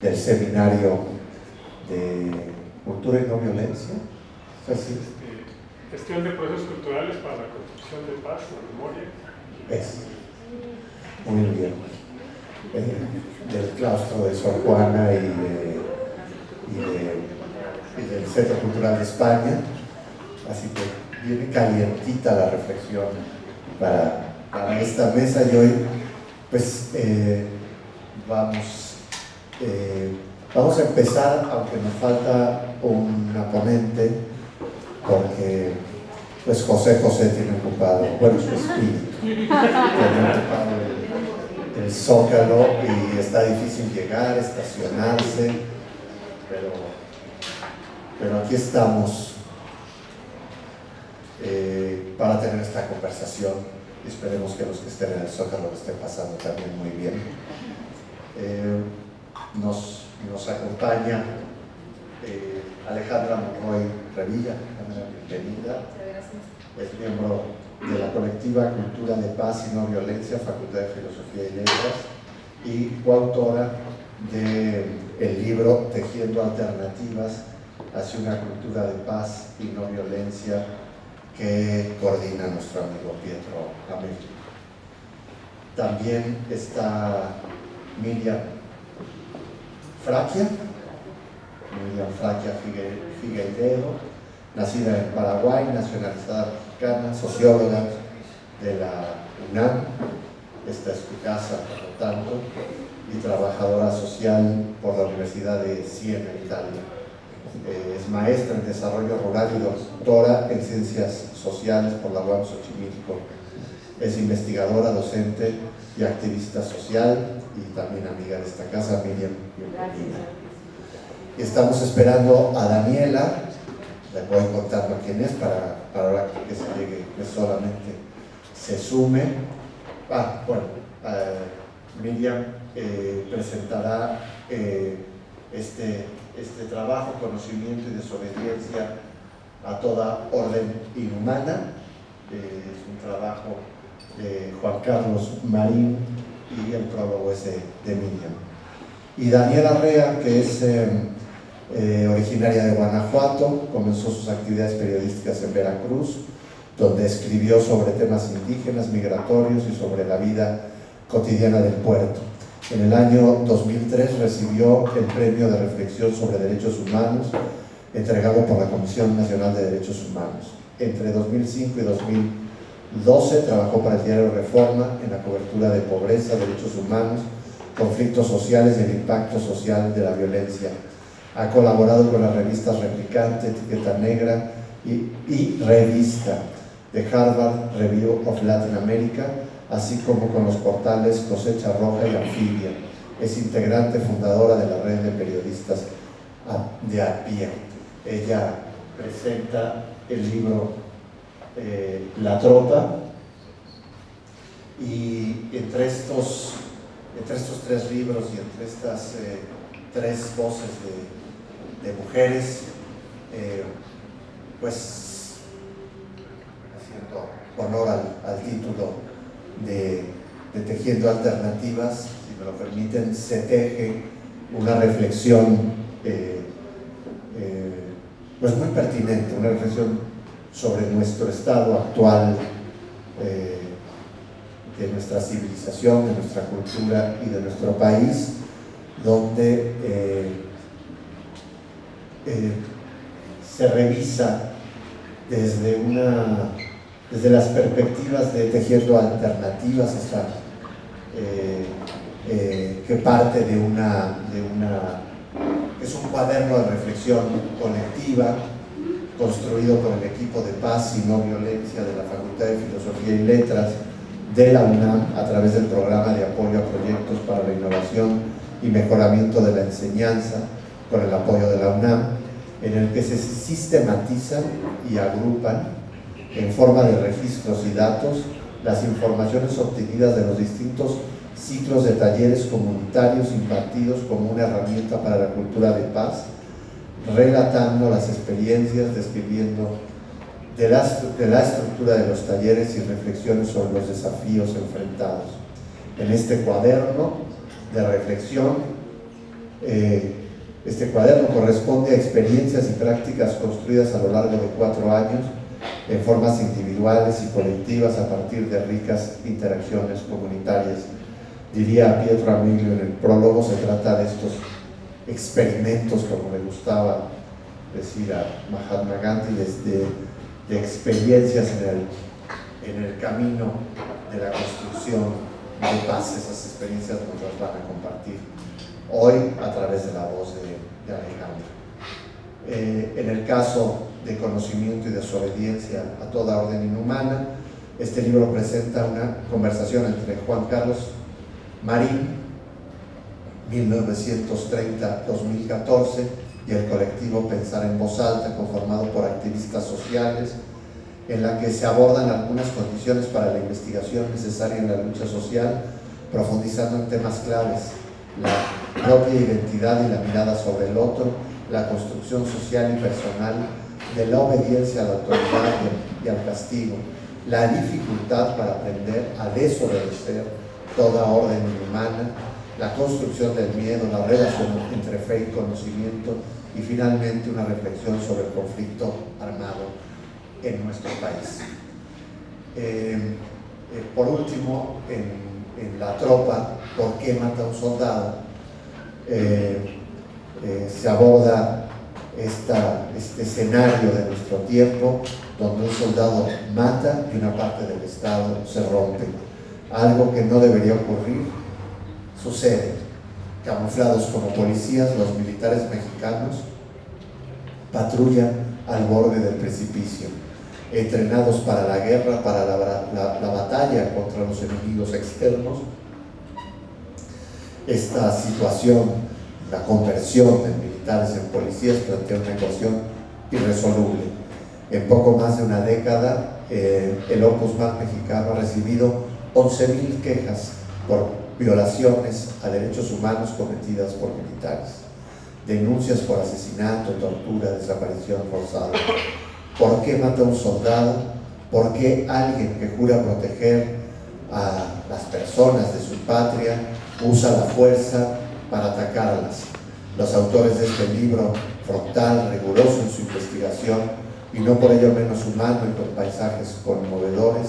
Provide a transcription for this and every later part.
del seminario de cultura y no violencia. ¿Sí? Gestión de procesos culturales para la construcción de paz, la memoria. Es. Muy bien. Del claustro de Sor Juana y del Centro Cultural de España. Así que viene calientita la reflexión para esta mesa, y hoy pues vamos a empezar, aunque nos falta una ponente, porque pues José tiene ocupado, bueno, su espíritu tiene ocupado el Zócalo y está difícil llegar, estacionarse, pero aquí estamos para tener esta conversación, y esperemos que los que estén en el Zócalo lo estén pasando también muy bien. Nos acompaña Alejandra Monroy Revilla, bienvenida. Es miembro de la colectiva Cultura de Paz y No Violencia, Facultad de Filosofía y Letras, y coautora del libro Tejiendo Alternativas hacia una cultura de paz y no violencia, que coordina nuestro amigo Pietro Amelio. También está Miriam Fracchia Figueiredo, nacida en Paraguay, nacionalizada mexicana, socióloga de la UNAM, esta es tu casa por lo tanto, y trabajadora social por la Universidad de Siena, Italia. Es maestra en desarrollo rural y doctora en ciencias sociales por la UAM Xochimilco. Es investigadora, docente y activista social, y también amiga de esta casa. Miriam, bienvenida. Y estamos esperando a Daniela, le voy contando quién es para ahora que se llegue, que solamente se sume. Miriam presentará este trabajo, Conocimiento y Desobediencia a toda orden inhumana. Es un trabajo de Juan Carlos Marín, y el prólogo es de Miriam. Y Daniela Rea, que es originaria de Guanajuato, comenzó sus actividades periodísticas en Veracruz, donde escribió sobre temas indígenas, migratorios y sobre la vida cotidiana del puerto. En el año 2003 recibió el Premio de Reflexión sobre Derechos Humanos, entregado por la Comisión Nacional de Derechos Humanos. Entre 2005 y 2012 trabajó para el diario Reforma en la cobertura de pobreza, derechos humanos, conflictos sociales y el impacto social de la violencia. Ha colaborado con las revistas Replicante, Etiqueta Negra y Revista de Harvard Review of Latin America, así como con los portales Cosecha Roja y Anfibia. Es integrante fundadora de la red de periodistas de a pie. Ella presenta el libro La Tropa, y entre estos tres libros y entre estas tres voces de mujeres, pues haciendo honor al título de Tejiendo Alternativas, si me lo permiten, se teje una reflexión pues muy pertinente, una reflexión sobre nuestro estado actual, de nuestra civilización, de nuestra cultura y de nuestro país, donde se revisa desde las perspectivas de Tejiendo Alternativas, que parte es un cuaderno de reflexión colectiva construido por el equipo de Paz y No Violencia de la Facultad de Filosofía y Letras de la UNAM, a través del Programa de Apoyo a Proyectos para la Innovación y Mejoramiento de la Enseñanza, con el apoyo de la UNAM, en el que se sistematizan y agrupan en forma de registros y datos las informaciones obtenidas de los distintos ciclos de talleres comunitarios impartidos como una herramienta para la cultura de paz, relatando las experiencias, describiendo de la estructura de los talleres y reflexiones sobre los desafíos enfrentados. En este cuaderno de reflexión Este cuaderno corresponde a experiencias y prácticas construidas a lo largo de 4 años en formas individuales y colectivas a partir de ricas interacciones comunitarias. Diría Pietro Amiglio en el prólogo, se trata de estos experimentos, como le gustaba decir a Mahatma Gandhi, de experiencias en el camino de la construcción de paz. Esas experiencias nos las van a compartir hoy a través de la voz de Alejandro. En el caso de Conocimiento y Desobediencia a toda orden inhumana, este libro presenta una conversación entre Juan Carlos Marín, 1930-2014, y el colectivo Pensar en Voz Alta, conformado por activistas sociales, en la que se abordan algunas condiciones para la investigación necesaria en la lucha social, profundizando en temas claves: la propia identidad y la mirada sobre el otro, la construcción social y personal de la obediencia a la autoridad y al castigo, la dificultad para aprender a desobedecer toda orden inhumana, la construcción del miedo, la relación entre fe y conocimiento, y finalmente una reflexión sobre el conflicto armado en nuestro país. Por último, en La Tropa, ¿por qué mata a un soldado?, se aborda este escenario de nuestro tiempo, donde un soldado mata y una parte del Estado se rompe. Algo que no debería ocurrir sucede. Camuflados como policías, los militares mexicanos patrullan al borde del precipicio, entrenados para la guerra, para la batalla contra los enemigos externos. Esta situación, la conversión de militares en policías, plantea una ecuación irresoluble. En poco más de una década, el Opus Más mexicano ha recibido 11,000 quejas por violaciones a derechos humanos cometidas por militares, denuncias por asesinato, tortura, desaparición forzada. ¿Por qué mata a un soldado? ¿Por qué alguien que jura proteger a las personas de su patria usa la fuerza para atacarlas? Los autores de este libro, frontal, riguroso en su investigación y no por ello menos humano y con paisajes conmovedores,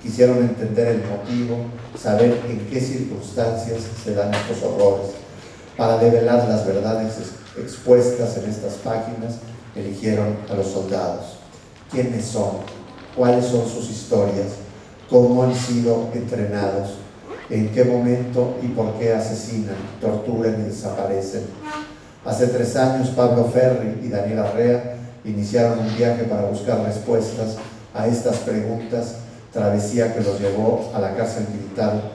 quisieron entender el motivo, saber en qué circunstancias se dan estos horrores. Para develar las verdades expuestas en estas páginas, eligieron a los soldados. ¿Quiénes son? ¿Cuáles son sus historias? ¿Cómo han sido entrenados? ¿En qué momento y por qué asesinan, torturan y desaparecen? Hace 3 años, Pablo Ferri y Daniel Arrea iniciaron un viaje para buscar respuestas a estas preguntas, travesía que los llevó a la cárcel militar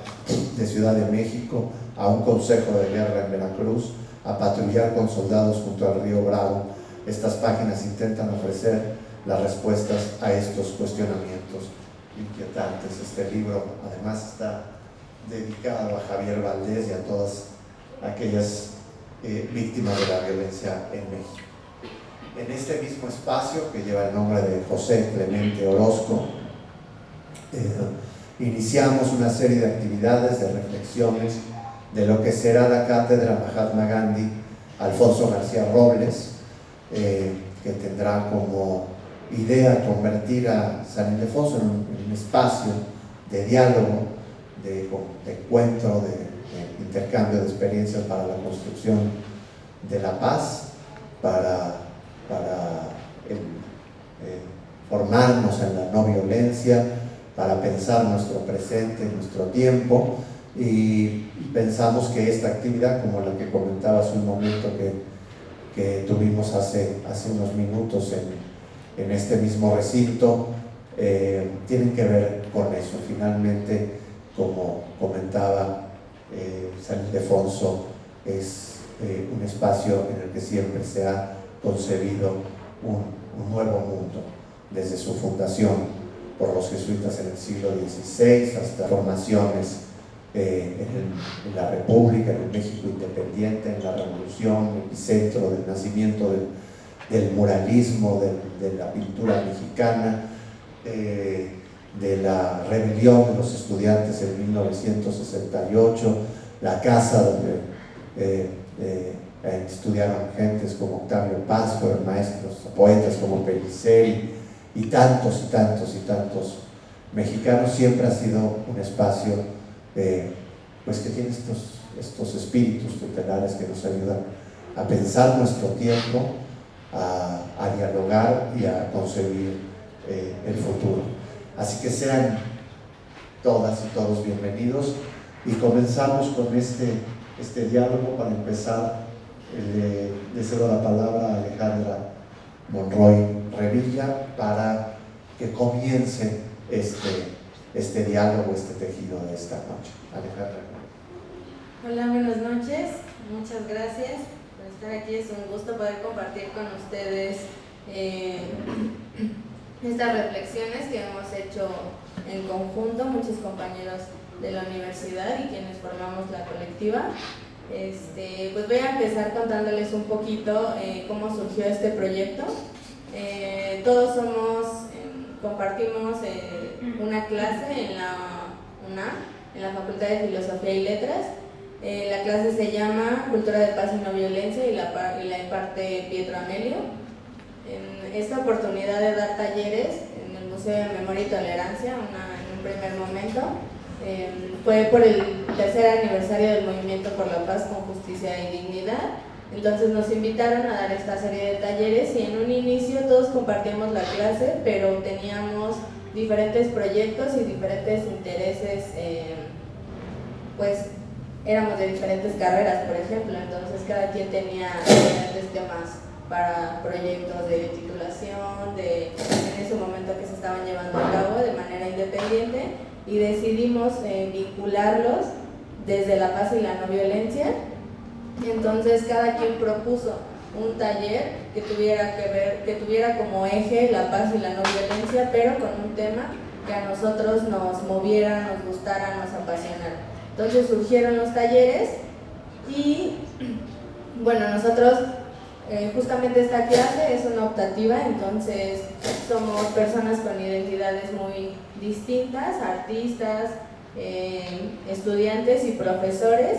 de Ciudad de México, a un consejo de guerra en Veracruz, a patrullar con soldados junto al río Bravo. Estas páginas intentan ofrecer las respuestas a estos cuestionamientos inquietantes. Este libro además está dedicado a Javier Valdés y a todas aquellas víctimas de la violencia en México. En este mismo espacio, que lleva el nombre de José Clemente Orozco, iniciamos una serie de actividades, de reflexiones de lo que será la cátedra Mahatma Gandhi Alfonso García Robles, que tendrá como idea convertir a San Ildefonso en un espacio de diálogo, de encuentro, de intercambio de experiencias para la construcción de la paz, para formarnos en la no violencia, para pensar nuestro presente, nuestro tiempo, y pensamos que esta actividad, como la que comentaba hace un momento que tuvimos hace unos minutos en este mismo recinto, tienen que ver con eso. Finalmente, como comentaba, San Ildefonso es un espacio en el que siempre se ha concebido un nuevo mundo, desde su fundación por los jesuitas en el siglo XVI hasta formaciones en la República, en el México independiente, en la Revolución, epicentro del nacimiento del muralismo, de la pintura mexicana, de la rebelión de los estudiantes en 1968, la casa donde estudiaron gentes como Octavio Paz, fueron maestros, poetas como Pellicer y tantos y tantos y tantos mexicanos. Siempre ha sido un espacio pues que tiene estos espíritus tutelares que nos ayudan a pensar nuestro tiempo, a dialogar y a concebir el futuro. Así que sean todas y todos bienvenidos y comenzamos con este diálogo. Para empezar, le cedo la palabra a Alejandra Monroy Revilla para que comience este diálogo, este tejido de esta noche. Alejandra. Hola, buenas noches, muchas gracias por estar aquí. Es un gusto poder compartir con ustedes estas reflexiones que hemos hecho en conjunto, muchos compañeros de la universidad y quienes formamos la colectiva. Pues voy a empezar contándoles un poquito cómo surgió este proyecto. Todos compartimos una clase en la UNAM, en la Facultad de Filosofía y Letras. La clase se llama Cultura de Paz y No Violencia y la imparte Pietro Amelio. En esta oportunidad de dar talleres en el Museo de Memoria y Tolerancia, en un primer momento, fue por el tercer aniversario del Movimiento por la Paz con Justicia y Dignidad. Entonces nos invitaron a dar esta serie de talleres y en un inicio todos compartíamos la clase, pero teníamos diferentes proyectos y diferentes intereses, pues éramos de diferentes carreras, por ejemplo, entonces cada quien tenía diferentes temas para proyectos de titulación, en ese momento que se estaban llevando a cabo de manera independiente, y decidimos vincularlos desde la paz y la no violencia. Entonces cada quien propuso un taller que tuviera como eje la paz y la no violencia, pero con un tema que a nosotros nos moviera, nos gustara, nos apasionara. Entonces surgieron los talleres y bueno, nosotros justamente esta clase es una optativa, entonces somos personas con identidades muy distintas, artistas, estudiantes y profesores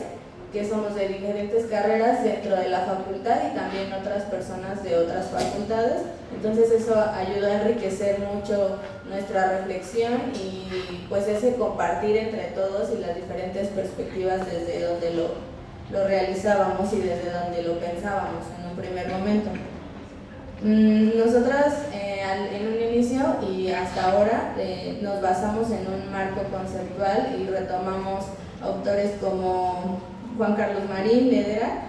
que somos de diferentes carreras dentro de la facultad y también otras personas de otras facultades. Entonces eso ayuda a enriquecer mucho nuestra reflexión y pues ese compartir entre todos y las diferentes perspectivas desde donde lo realizábamos y desde donde lo pensábamos en un primer momento. Nosotras en un inicio y hasta ahora nos basamos en un marco conceptual y retomamos autores como Juan Carlos Marín, Ledera,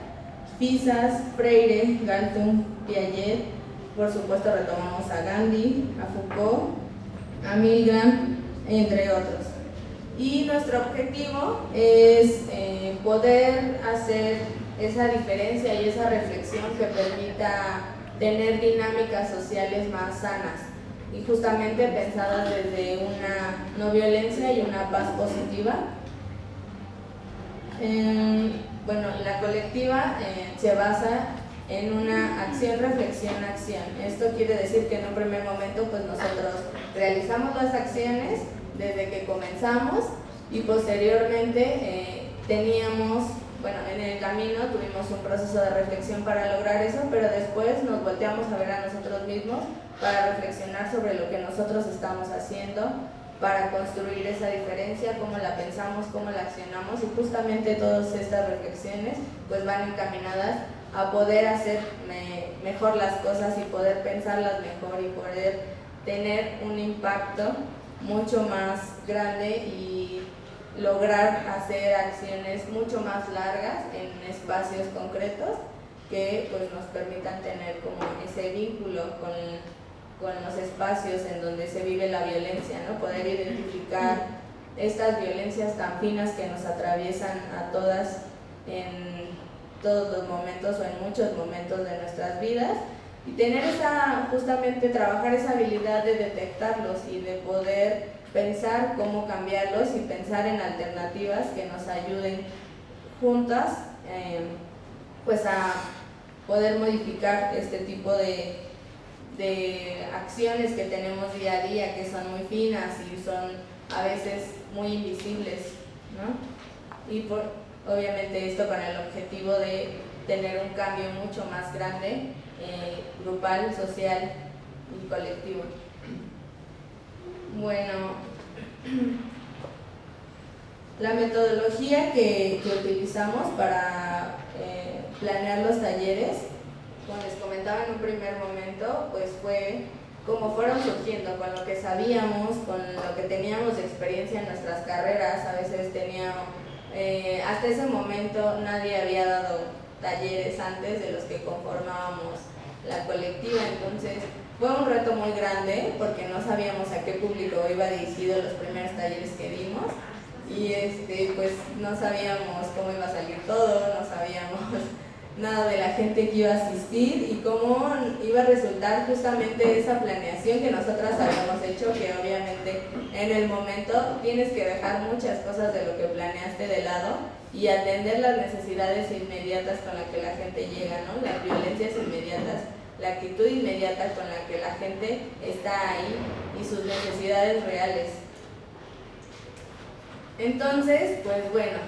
Pisas, Freire, Galtung, Piaget, por supuesto retomamos a Gandhi, a Foucault, a Milgram, entre otros. Y nuestro objetivo es poder hacer esa diferencia y esa reflexión que permita tener dinámicas sociales más sanas y justamente pensadas desde una no violencia y una paz positiva. Bueno, la colectiva se basa en una acción, reflexión, acción. Esto quiere decir que en un primer momento pues nosotros realizamos las acciones desde que comenzamos y posteriormente en el camino tuvimos un proceso de reflexión para lograr eso, pero después nos volteamos a ver a nosotros mismos para reflexionar sobre lo que nosotros estamos haciendo para construir esa diferencia, cómo la pensamos, cómo la accionamos, y justamente todas estas reflexiones pues van encaminadas a poder hacer mejor las cosas y poder pensarlas mejor y poder tener un impacto mucho más grande y lograr hacer acciones mucho más largas en espacios concretos que pues nos permitan tener como ese vínculo con los espacios en donde se vive la violencia, ¿no? Poder identificar estas violencias tan finas que nos atraviesan a todas en todos los momentos o en muchos momentos de nuestras vidas y tener justamente trabajar esa habilidad de detectarlos y de poder pensar cómo cambiarlos y pensar en alternativas que nos ayuden juntas pues a poder modificar este tipo de acciones que tenemos día a día, que son muy finas y son a veces muy invisibles, ¿no? Y obviamente esto con el objetivo de tener un cambio mucho más grande, grupal, social y colectivo. Bueno, la metodología que utilizamos para planear los talleres, como les comentaba en un primer momento, pues fue como fueron surgiendo, con lo que sabíamos, con lo que teníamos de experiencia en nuestras carreras. A veces hasta ese momento nadie había dado talleres antes de los que conformábamos la colectiva, entonces fue un reto muy grande porque no sabíamos a qué público iba dirigido los primeros talleres que dimos y pues no sabíamos cómo iba a salir todo, no sabíamos nada de la gente que iba a asistir y cómo iba a resultar justamente esa planeación que nosotras habíamos hecho, que obviamente en el momento tienes que dejar muchas cosas de lo que planeaste de lado y atender las necesidades inmediatas con las que la gente llega, ¿no? Las violencias inmediatas, la actitud inmediata con la que la gente está ahí y sus necesidades reales. Entonces, pues bueno,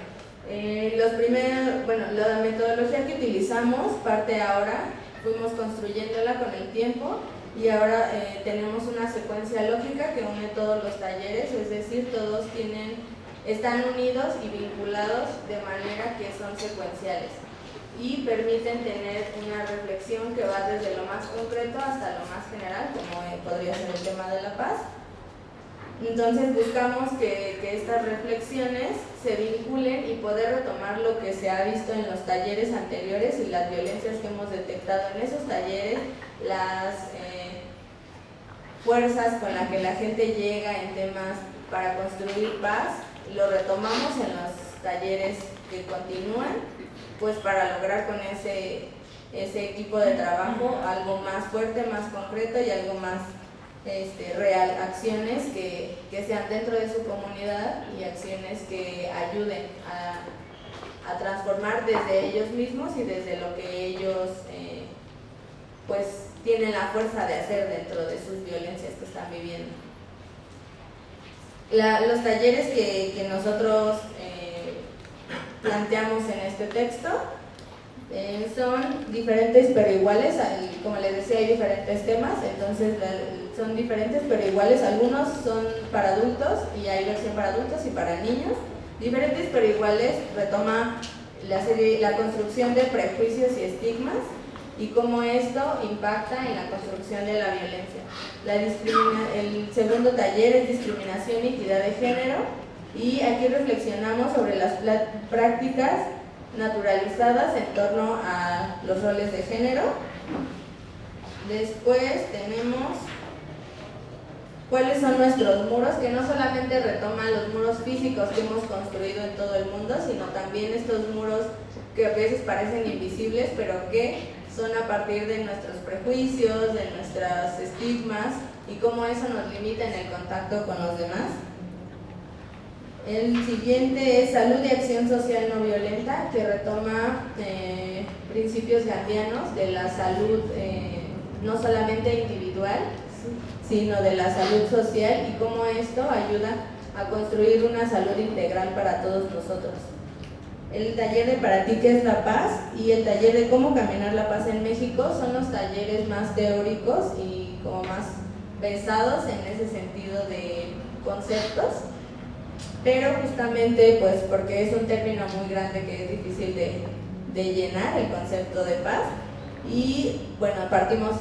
la metodología que utilizamos parte ahora, fuimos construyéndola con el tiempo y ahora tenemos una secuencia lógica que une todos los talleres, es decir, todos están unidos y vinculados de manera que son secuenciales y permiten tener una reflexión que va desde lo más concreto hasta lo más general, como podría ser el tema de la paz. Entonces buscamos que estas reflexiones se vinculen y poder retomar lo que se ha visto en los talleres anteriores y las violencias que hemos detectado en esos talleres, las fuerzas con las que la gente llega en temas para construir paz, lo retomamos en los talleres que continúan, pues para lograr con ese equipo de trabajo algo más fuerte, más concreto y algo más real, acciones que sean dentro de su comunidad y acciones que ayuden a transformar desde ellos mismos y desde lo que ellos pues tienen la fuerza de hacer dentro de sus violencias que están viviendo. Los talleres que nosotros planteamos en este texto son diferentes pero iguales, como les decía hay diferentes temas, entonces son diferentes pero iguales, algunos son para adultos y hay versión para adultos y para niños, diferentes pero iguales, retoma la construcción de prejuicios y estigmas y cómo esto impacta en la construcción de la violencia. El segundo taller es discriminación y equidad de género y aquí reflexionamos sobre las prácticas naturalizadas en torno a los roles de género. Después tenemos cuáles son nuestros muros, que no solamente retoman los muros físicos que hemos construido en todo el mundo, sino también estos muros que a veces parecen invisibles, pero que son a partir de nuestros prejuicios, de nuestros estigmas y cómo eso nos limita en el contacto con los demás. El siguiente es salud y acción social no violenta, que retoma principios gandhianos de la salud no solamente individual, sino de la salud social y cómo esto ayuda a construir una salud integral para todos nosotros. El taller de Para ti, ¿qué es la paz? Y el taller de Cómo caminar la paz en México son los talleres más teóricos y como más pesados en ese sentido de conceptos, pero justamente pues porque es un término muy grande que es difícil de llenar, el concepto de paz. Y bueno, partimos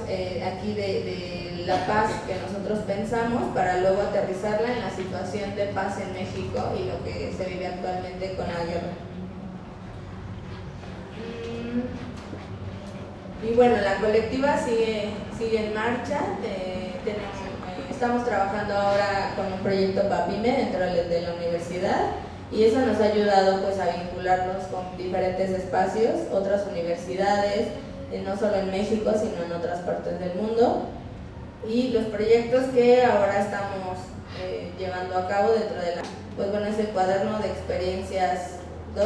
aquí de la paz que nosotros pensamos para luego aterrizarla en la situación de paz en México y lo que se vive actualmente con la guerra. Y bueno, la colectiva sigue en marcha. Estamos trabajando ahora con un proyecto PAPIME dentro de la universidad y eso nos ha ayudado pues a vincularnos con diferentes espacios, otras universidades, no solo en México sino en otras partes del mundo, y los proyectos que ahora estamos llevando a cabo dentro de pues bueno, es el cuaderno de experiencias 2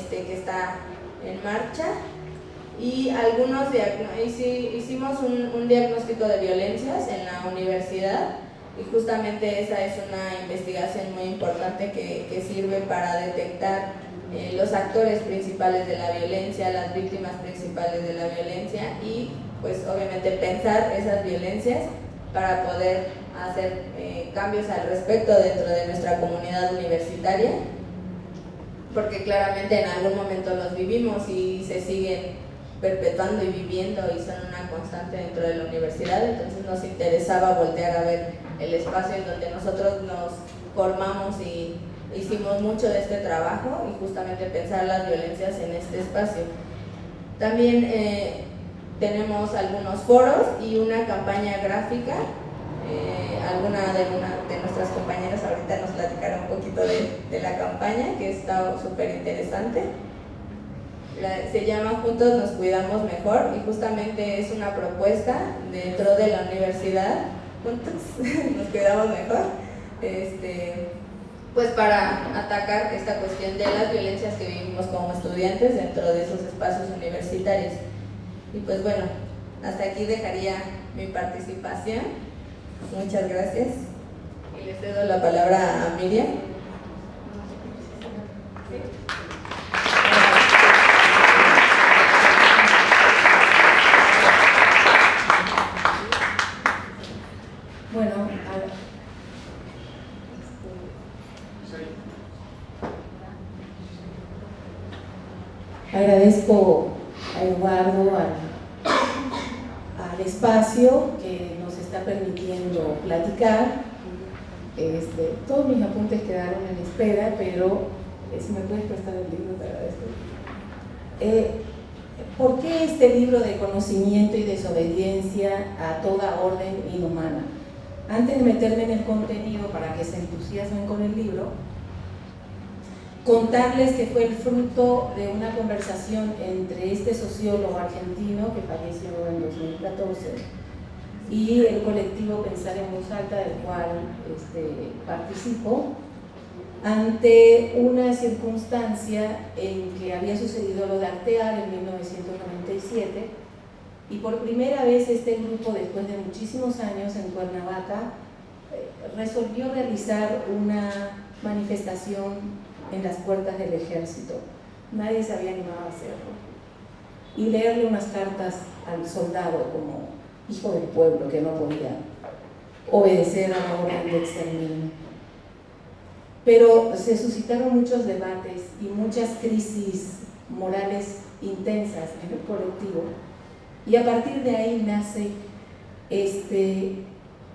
que está en marcha. Y hicimos un diagnóstico de violencias en la universidad y justamente esa es una investigación muy importante que sirve para detectar los actores principales de la violencia, las víctimas principales de la violencia y pues obviamente pensar esas violencias para poder hacer cambios al respecto dentro de nuestra comunidad universitaria, porque claramente en algún momento los vivimos y se siguen perpetuando y viviendo y son una constante dentro de la universidad. Entonces nos interesaba voltear a ver el espacio en donde nosotros nos formamos y hicimos mucho de este trabajo y justamente pensar las violencias en este espacio. También tenemos algunos foros y una campaña gráfica. Alguna de nuestras compañeras ahorita nos platicará un poquito de la campaña, que está súper interesante. Se llama Juntos nos cuidamos mejor y justamente es una propuesta dentro de la universidad. Juntos nos cuidamos mejor, pues para atacar esta cuestión de las violencias que vivimos como estudiantes dentro de esos espacios universitarios. Y pues bueno, hasta aquí dejaría mi participación. Muchas gracias y le cedo la palabra a Miriam. Bueno, agradezco a Eduardo, al espacio que nos está permitiendo platicar. Todos mis apuntes quedaron en espera, pero si me puedes prestar el libro, te agradezco. ¿Por qué este libro de conocimiento y desobediencia a toda orden inhumana? Antes de meterme en el contenido para que se entusiasmen con el libro, contarles que fue el fruto de una conversación entre este sociólogo argentino que falleció en 2014 y el colectivo Pensar en Voz Alta, del cual participo, ante una circunstancia en que había sucedido lo de Artear en 1997 y por primera vez este grupo, después de muchísimos años en Cuernavaca, resolvió realizar una manifestación en las puertas del ejército. Nadie se había animado a hacerlo. Y leerle unas cartas al soldado como hijo del pueblo que no podía obedecer a la orden de exterminio. Pero se suscitaron muchos debates y muchas crisis morales intensas en el colectivo y a partir de ahí nace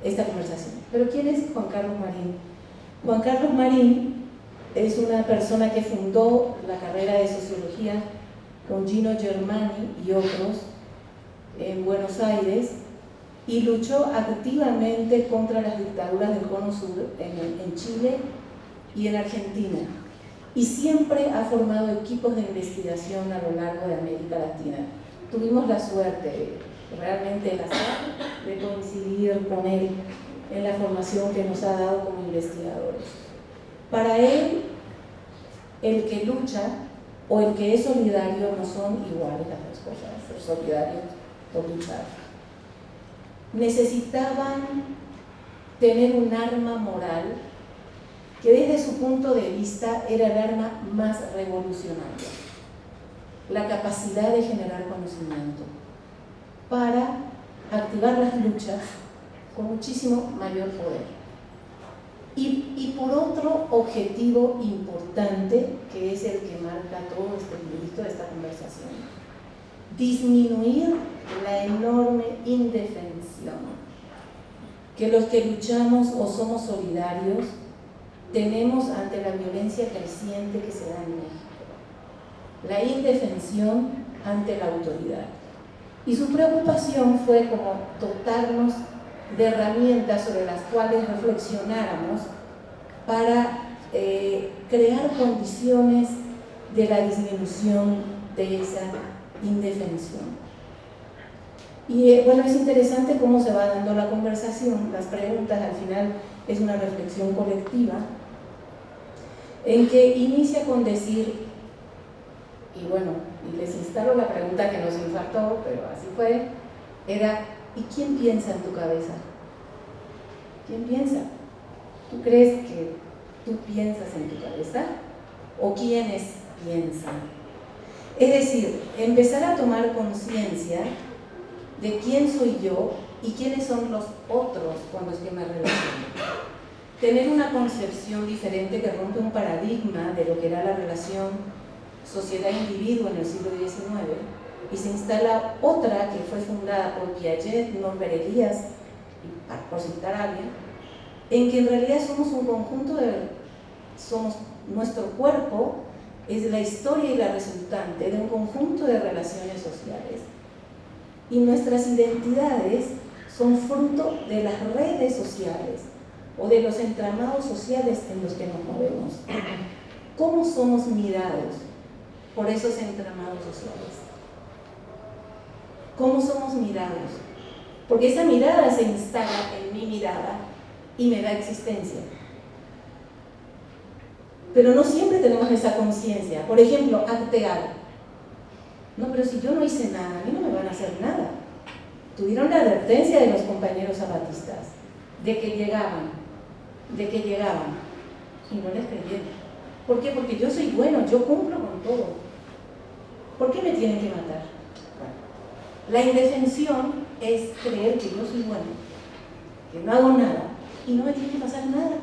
esta conversación. ¿Pero quién es Juan Carlos Marín? Juan Carlos Marín es una persona que fundó la carrera de sociología con Gino Germani y otros en Buenos Aires y luchó activamente contra las dictaduras del Cono Sur en Chile y en Argentina, y siempre ha formado equipos de investigación a lo largo de América Latina. Tuvimos la suerte, realmente el azar, de coincidir con él en la formación que nos ha dado como investigadores. Para él, el que lucha o el que es solidario no son iguales las dos cosas, ser solidario o luchar. Necesitaban tener un arma moral que desde su punto de vista era el arma más revolucionaria, la capacidad de generar conocimiento para activar las luchas con muchísimo mayor poder. Y por otro objetivo importante, que es el que marca todo este librito de esta conversación: disminuir la enorme indefensión que los que luchamos o somos solidarios tenemos ante la violencia creciente que se da en México, la indefensión ante la autoridad. Y su preocupación fue como dotarnos de herramientas sobre las cuales reflexionáramos para crear condiciones de la disminución de esa indefensión. Y bueno, es interesante cómo se va dando la conversación, las preguntas, al final es una reflexión colectiva, en que inicia con decir, y bueno, y les instalo la pregunta que nos infartó, pero así fue, era: ¿y quién piensa en tu cabeza? ¿Quién piensa? ¿Tú crees que tú piensas en tu cabeza? ¿O quiénes piensan. Es decir, empezar a tomar conciencia de quién soy yo y quiénes son los otros con los que me relaciono. Tener una concepción diferente que rompe un paradigma de lo que era la relación sociedad-individuo en el siglo XIX, y se instala otra que fue fundada por Piaget, Norbert Elias, por citar a alguien, en que en realidad somos un conjunto nuestro cuerpo es la historia y la resultante de un conjunto de relaciones sociales, y nuestras identidades son fruto de las redes sociales o de los entramados sociales en los que nos movemos. ¿Cómo somos mirados por esos entramados sociales? ¿Cómo somos mirados? Porque esa mirada se instala en mi mirada y me da existencia. Pero no siempre tenemos esa conciencia. Por ejemplo, actear. No, pero si yo no hice nada, a mí no me van a hacer nada. Tuvieron la advertencia de los compañeros zapatistas de que llegaban, y no les creyeron. ¿Por qué? Porque yo soy bueno, yo cumplo con todo. ¿Por qué me tienen que matar? La indefensión es creer que yo soy bueno, que no hago nada y no me tiene que pasar nada.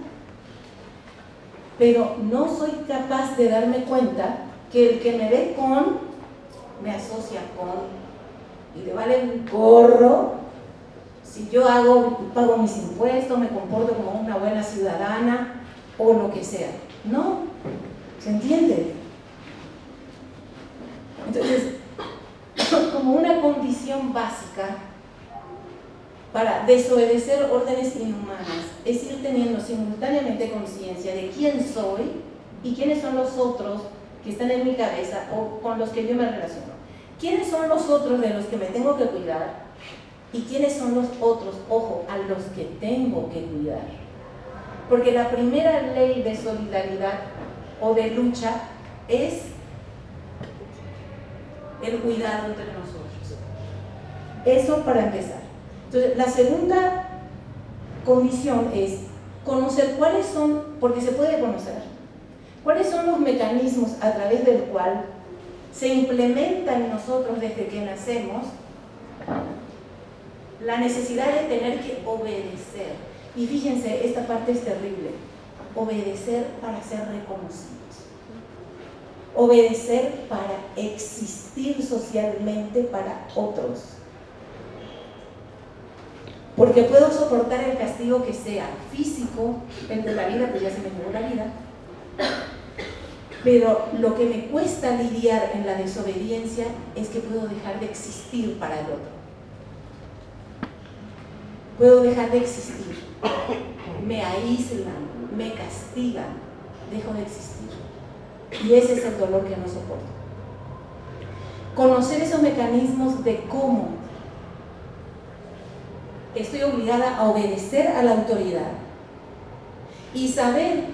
Pero no soy capaz de darme cuenta que el que me ve con, me asocia con, y le vale un gorro si yo pago mis impuestos, me comporto como una buena ciudadana o lo que sea. No, ¿se entiende? Entonces, como una condición básica para desobedecer órdenes inhumanas es ir teniendo simultáneamente conciencia de quién soy y quiénes son los otros que están en mi cabeza o con los que yo me relaciono. ¿Quiénes son los otros de los que me tengo que cuidar? ¿Y quiénes son los otros, ojo, a los que tengo que cuidar? Porque la primera ley de solidaridad o de lucha es el cuidado entre nosotros. Eso para empezar. Entonces, la segunda condición es conocer cuáles son, porque se puede conocer, cuáles son los mecanismos a través del cual se implementa en nosotros desde que nacemos la necesidad de tener que obedecer. Y fíjense, esta parte es terrible. Obedecer para ser reconocidos. Obedecer para existir socialmente para otros. Porque puedo soportar el castigo que sea físico, el de la vida, pues ya se me llevó la vida. Pero lo que me cuesta lidiar en la desobediencia es que puedo dejar de existir para el otro. Puedo dejar de existir. Me aíslan, me castigan, dejo de existir. Y ese es el dolor que no soporto. Conocer esos mecanismos de cómo estoy obligada a obedecer a la autoridad y saber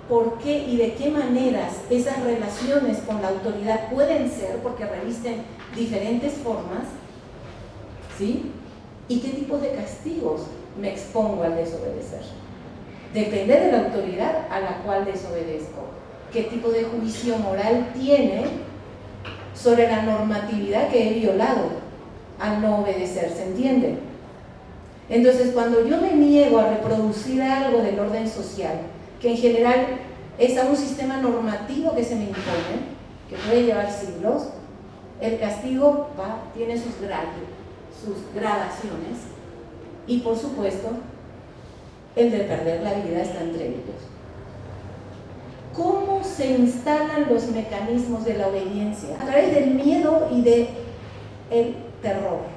por qué y de qué maneras esas relaciones con la autoridad pueden ser, porque revisten diferentes formas, ¿sí? Y qué tipo de castigos me expongo al desobedecer. Depende de la autoridad a la cual desobedezco. Qué tipo de juicio moral tiene sobre la normatividad que he violado al no obedecer, ¿se entiende? Entonces, cuando yo me niego a reproducir algo del orden social, que en general es a un sistema normativo que se me impone, que puede llevar siglos, el castigo tiene sus gradaciones, y por supuesto, el de perder la vida está entre ellos. ¿Cómo se instalan los mecanismos de la obediencia? A través del miedo y del terror.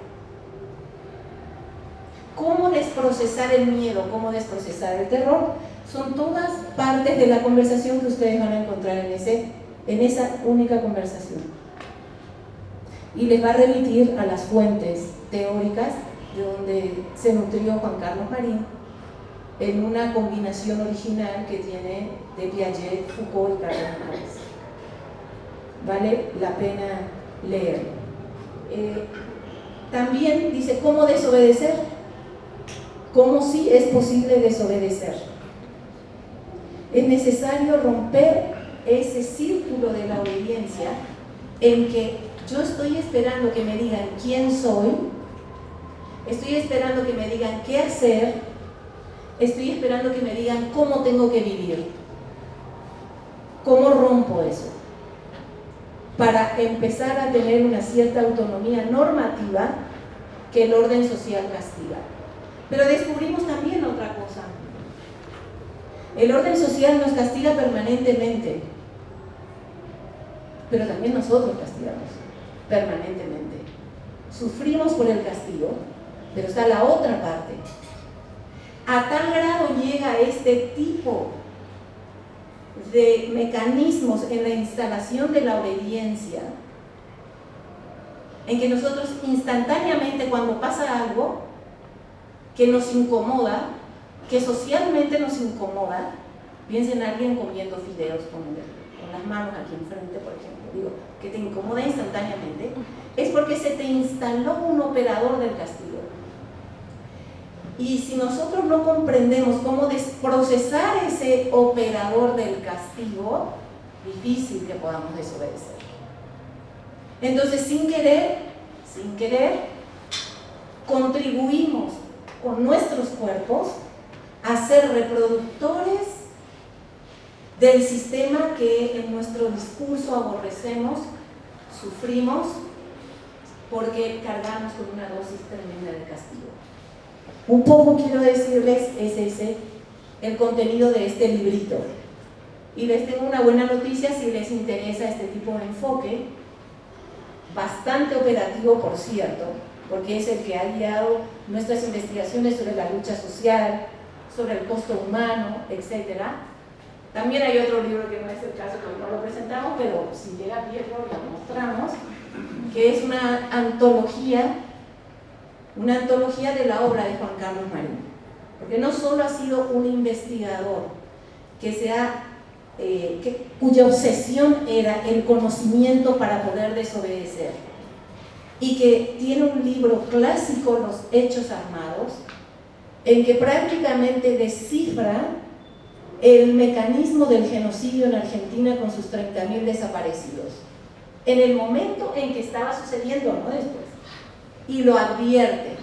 ¿Cómo desprocesar el miedo? ¿Cómo desprocesar el terror? Son todas partes de la conversación que ustedes van a encontrar en esa única conversación. Y les va a remitir a las fuentes teóricas de donde se nutrió Juan Carlos Marín, en una combinación original que tiene de Piaget, Foucault y Carlos Marx. Vale la pena leer. También dice cómo desobedecer, cómo sí es posible desobedecer. Es necesario romper ese ese círculo de la obediencia en que yo estoy esperando que me digan quién soy, estoy esperando que me digan qué hacer, estoy esperando que me digan cómo tengo que vivir. ¿Cómo rompo eso? Para empezar a tener una cierta autonomía normativa que el orden social castiga. Pero descubrimos también otra cosa. El orden social nos castiga permanentemente, pero también nosotros castigamos permanentemente. Sufrimos por el castigo, pero está la otra parte. A tal grado llega este tipo de mecanismos en la instalación de la obediencia, en que nosotros instantáneamente, cuando pasa algo que nos incomoda, que socialmente nos incomoda, piensen en alguien comiendo fideos con las manos aquí enfrente, por ejemplo, digo, que te incomoda instantáneamente, es porque se te instaló un operador del castigo. Y si nosotros no comprendemos cómo desprocesar ese operador del castigo, difícil que podamos desobedecer. Entonces, sin querer, contribuimos con nuestros cuerpos a ser reproductores del sistema que en nuestro discurso aborrecemos, sufrimos, porque cargamos con una dosis tremenda de castigo. Un poco quiero decirles, es ese el contenido de este librito. Y les tengo una buena noticia si les interesa este tipo de enfoque, bastante operativo por cierto, porque es el que ha guiado nuestras investigaciones sobre la lucha social, sobre el costo humano, etc. También hay otro libro que no es el caso, que no lo presentamos, pero si llega Pietro lo mostramos, que es una antología de la obra de Juan Carlos Marín, porque no solo ha sido un investigador cuya obsesión era el conocimiento para poder desobedecer, y que tiene un libro clásico, Los Hechos Armados, en que prácticamente descifra el mecanismo del genocidio en Argentina con sus 30.000 desaparecidos, en el momento en que estaba sucediendo, no después, y lo advierte,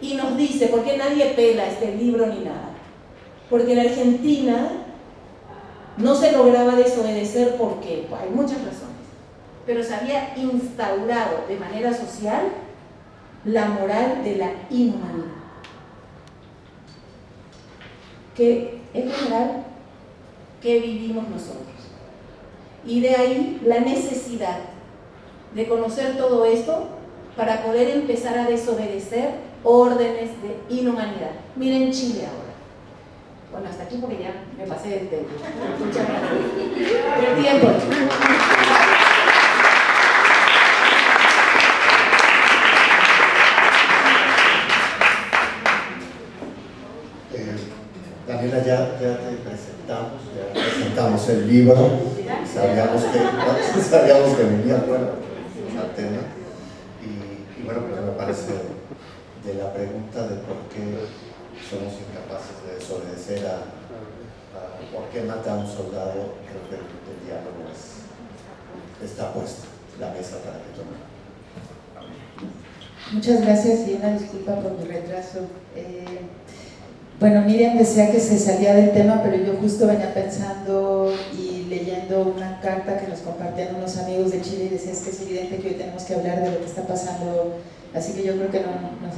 y nos dice, ¿por qué nadie pela este libro ni nada? Porque en Argentina no se lograba desobedecer, porque hay muchas razones, pero se había instaurado de manera social la moral de la inhumanidad, que es la moral que vivimos nosotros. Y de ahí la necesidad de conocer todo esto para poder empezar a desobedecer órdenes de inhumanidad. Miren Chile ahora. Bueno, hasta aquí porque ya me pasé del tiempo. Muchas gracias. El tiempo. Daniela, ya te presentamos el libro, sabíamos que venía al tema, y bueno, pues me parece de la pregunta de por qué somos incapaces de desobedecer por qué mata a un soldado, creo que el diálogo está puesto, la mesa para que tome. Muchas gracias y una disculpa por mi retraso. Bueno, Miriam decía que se salía del tema, pero yo justo venía pensando y leyendo una carta que nos compartían unos amigos de Chile y decía, es que es evidente que hoy tenemos que hablar de lo que está pasando, así que yo creo que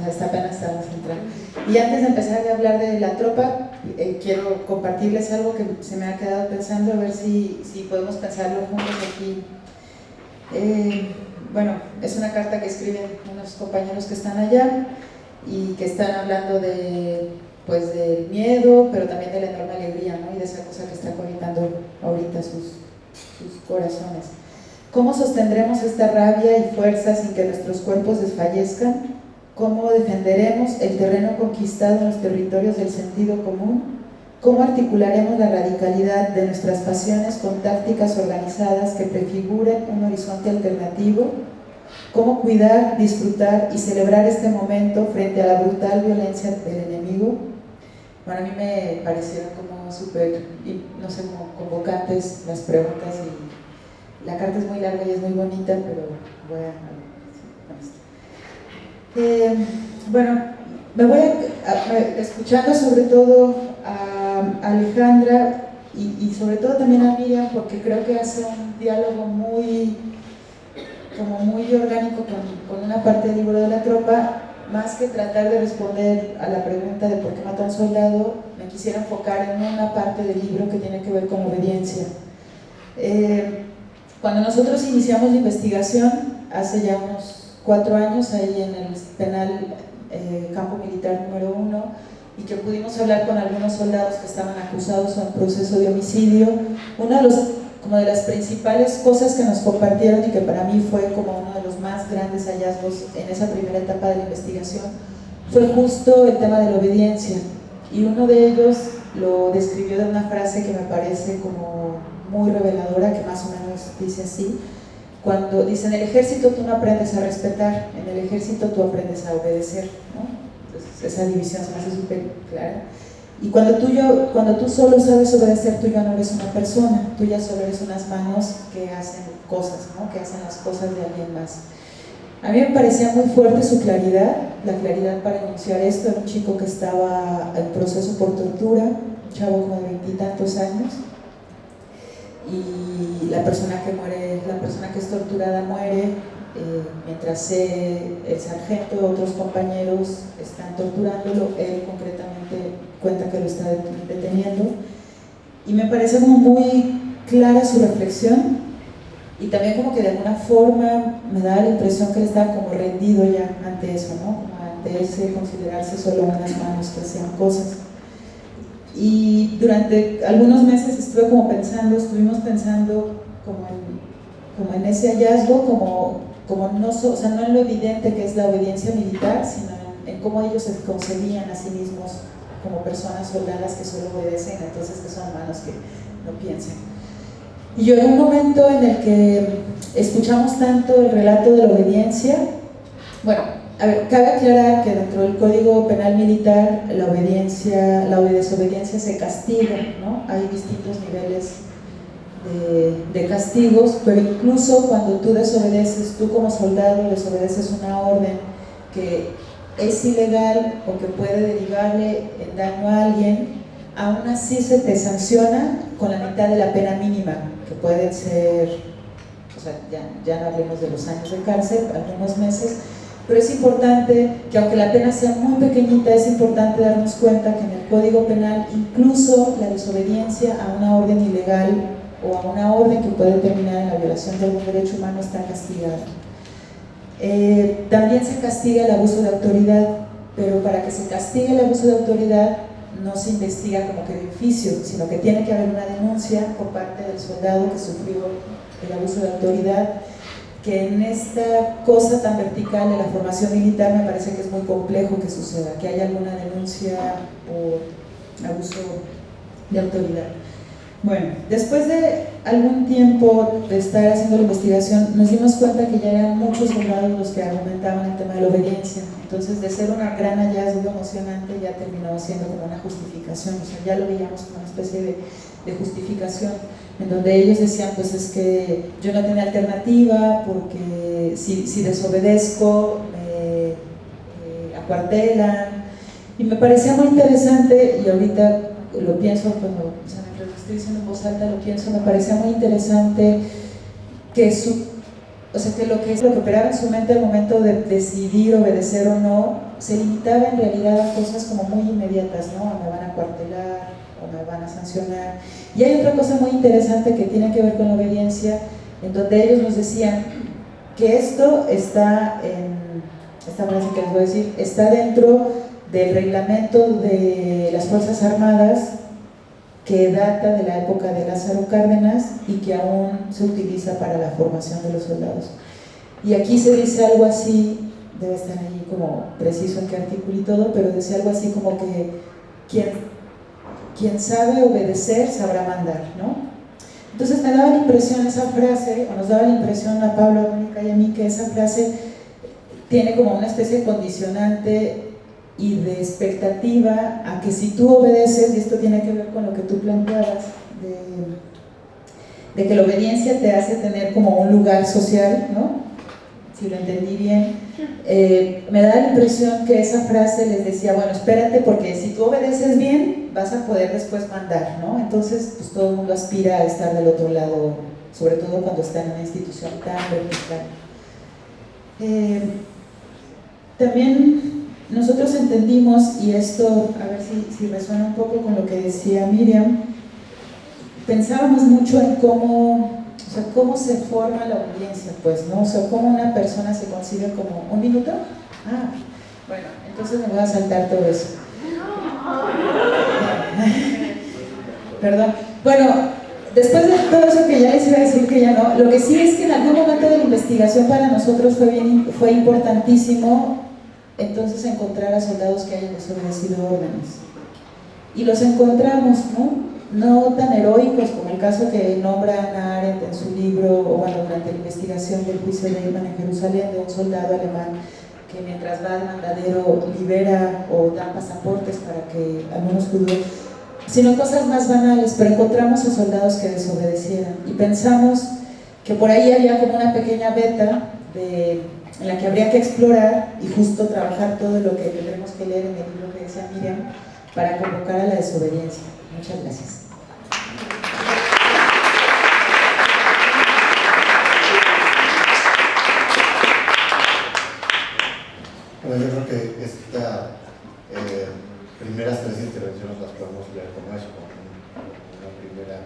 hasta apenas estamos entrando. Y antes de empezar a hablar de la tropa, quiero compartirles algo que se me ha quedado pensando, a ver si podemos pensarlo juntos aquí. Bueno, es una carta que escriben unos compañeros que están allá y que están hablando pues del miedo, pero también de la enorme alegría, ¿no? Y de esa cosa que está conectando ahorita sus corazones. ¿Cómo sostendremos esta rabia y fuerza sin que nuestros cuerpos desfallezcan? ¿Cómo defenderemos el terreno conquistado en los territorios del sentido común? ¿Cómo articularemos la radicalidad de nuestras pasiones con tácticas organizadas que prefiguren un horizonte alternativo? ¿Cómo cuidar, disfrutar y celebrar este momento frente a la brutal violencia del enemigo? Bueno, a mí me parecieron como súper, no sé, como convocantes las preguntas y La carta es muy larga y es muy bonita, pero voy a... bueno, me voy escuchando sobre todo a Alejandra y sobre todo también a Miriam, porque creo que hace un diálogo muy orgánico con una parte del libro de la tropa. Más que tratar de responder a la pregunta de por qué mató a un soldado, me quisiera enfocar en una parte del libro que tiene que ver con obediencia. Cuando nosotros iniciamos la investigación, hace ya unos 4 años, ahí en el penal campo militar número 1, y que pudimos hablar con algunos soldados que estaban acusados en proceso de homicidio, una de las principales cosas que nos compartieron y que para mí fue como uno de los más grandes hallazgos en esa primera etapa de la investigación fue justo el tema de la obediencia, y uno de ellos lo describió de una frase que me parece como muy reveladora, que más o menos dice así: cuando dice, en el ejército tú no aprendes a respetar, en el ejército tú aprendes a obedecer, ¿no? Entonces, esa división se me hace súper clara. Y cuando tú solo sabes obedecer, tú ya no eres una persona, tú ya solo eres unas manos que hacen cosas, ¿no? Que hacen las cosas de alguien más. A mí me parecía muy fuerte su claridad, la claridad para enunciar esto. Era un chico que estaba en proceso por tortura, un chavo como de 20 y tantos años, y la persona que es torturada muere, mientras el sargento y otros compañeros están torturándolo. Él concretamente cuenta que lo está deteniendo, y me parece como muy clara su reflexión, y también como que de alguna forma me da la impresión que él estaba como rendido ya ante eso, ¿no? Como ante ese considerarse solo unas manos que hacían cosas. Y durante algunos meses estuvimos pensando como en ese hallazgo, no en lo evidente que es la obediencia militar, sino en cómo ellos se concebían a sí mismos como personas soldadas que solo obedecen, entonces que son manos que no piensan. Y yo, en un momento en el que escuchamos tanto el relato de la obediencia, bueno, a ver, cabe aclarar que dentro del Código Penal Militar la desobediencia se castiga, ¿no? Hay distintos niveles de castigos, pero incluso cuando tú desobedeces, tú como soldado desobedeces una orden que es ilegal o que puede derivarle en daño a alguien, aún así se te sanciona con la mitad de la pena mínima, que pueden ser, o sea, ya no hablemos de los años de cárcel, algunos meses. Pero es importante que, aunque la pena sea muy pequeñita, es importante darnos cuenta que en el Código Penal incluso la desobediencia a una orden ilegal o a una orden que puede terminar en la violación de algún derecho humano está castigada. También se castiga el abuso de autoridad, pero para que se castigue el abuso de autoridad no se investiga como que de oficio, sino que tiene que haber una denuncia por parte del soldado que sufrió el abuso de autoridad, que en esta cosa tan vertical de la formación militar me parece que es muy complejo que suceda, que haya alguna denuncia por abuso de autoridad. Bueno, después de algún tiempo de estar haciendo la investigación, nos dimos cuenta que ya eran muchos soldados los que argumentaban el tema de la obediencia. Entonces, de ser un gran hallazgo emocionante, ya terminó siendo como una justificación, o sea, ya lo veíamos como una especie de justificación, en donde ellos decían, pues es que yo no tenía alternativa, porque si desobedezco me acuartelan, y me parecía muy interesante, y ahorita lo pienso cuando, o sea, mientras lo estoy diciendo en voz alta, lo pienso, me parecía muy interesante que lo que operaba en su mente al momento de decidir obedecer o no, se limitaba en realidad a cosas como muy inmediatas, ¿no? O me van a acuartelar, o me van a sancionar. Y hay otra cosa muy interesante que tiene que ver con la obediencia, en donde ellos nos decían que esto está esta frase que les voy a decir, está dentro del reglamento de las Fuerzas Armadas, que data de la época de Lázaro Cárdenas y que aún se utiliza para la formación de los soldados. Y aquí se dice algo así, debe estar ahí como preciso en qué artículo y todo, pero dice algo así como que quien sabe obedecer sabrá mandar, ¿no? Entonces me daba la impresión esa frase, o nos daba la impresión a Pablo, a Mónica y a mí, que esa frase tiene como una especie de condicionante y de expectativa a que si tú obedeces, y esto tiene que ver con lo que tú planteabas, de que la obediencia te hace tener como un lugar social, ¿no? Si lo entendí bien. Me da la impresión que esa frase les decía, bueno, espérate, porque si tú obedeces bien, vas a poder después mandar, ¿no? Entonces, pues todo el mundo aspira a estar del otro lado, sobre todo cuando está en una institución tan vertical. También nosotros entendimos, y esto, a ver si resuena un poco con lo que decía Miriam, pensábamos mucho en cómo se forma la audiencia, pues, ¿no? O sea, cómo una persona se concibe como... ¿Un minuto? Ah, bueno, entonces me voy a saltar todo eso. Perdón. Bueno, después de todo eso que ya les iba a decir que ya no, lo que sí es que en algún momento de la investigación para nosotros fue importantísimo entonces encontrar a soldados que hayan desobedecido órdenes. Y los encontramos, ¿no? No tan heroicos como el caso que nombra Hannah Arendt en su libro, o bueno, durante la investigación del juicio de Eichmann en Jerusalén, de un soldado alemán que mientras va al mandadero libera o da pasaportes para que algunos judíos, sino cosas más banales, pero encontramos a soldados que desobedecieran y pensamos que por ahí había como una pequeña beta en la que habría que explorar y justo trabajar todo lo que tendremos que leer en el libro que decía Miriam para convocar a la desobediencia. Muchas gracias. Bueno, yo creo que estas primeras tres intervenciones las podemos ver como eso, como una primera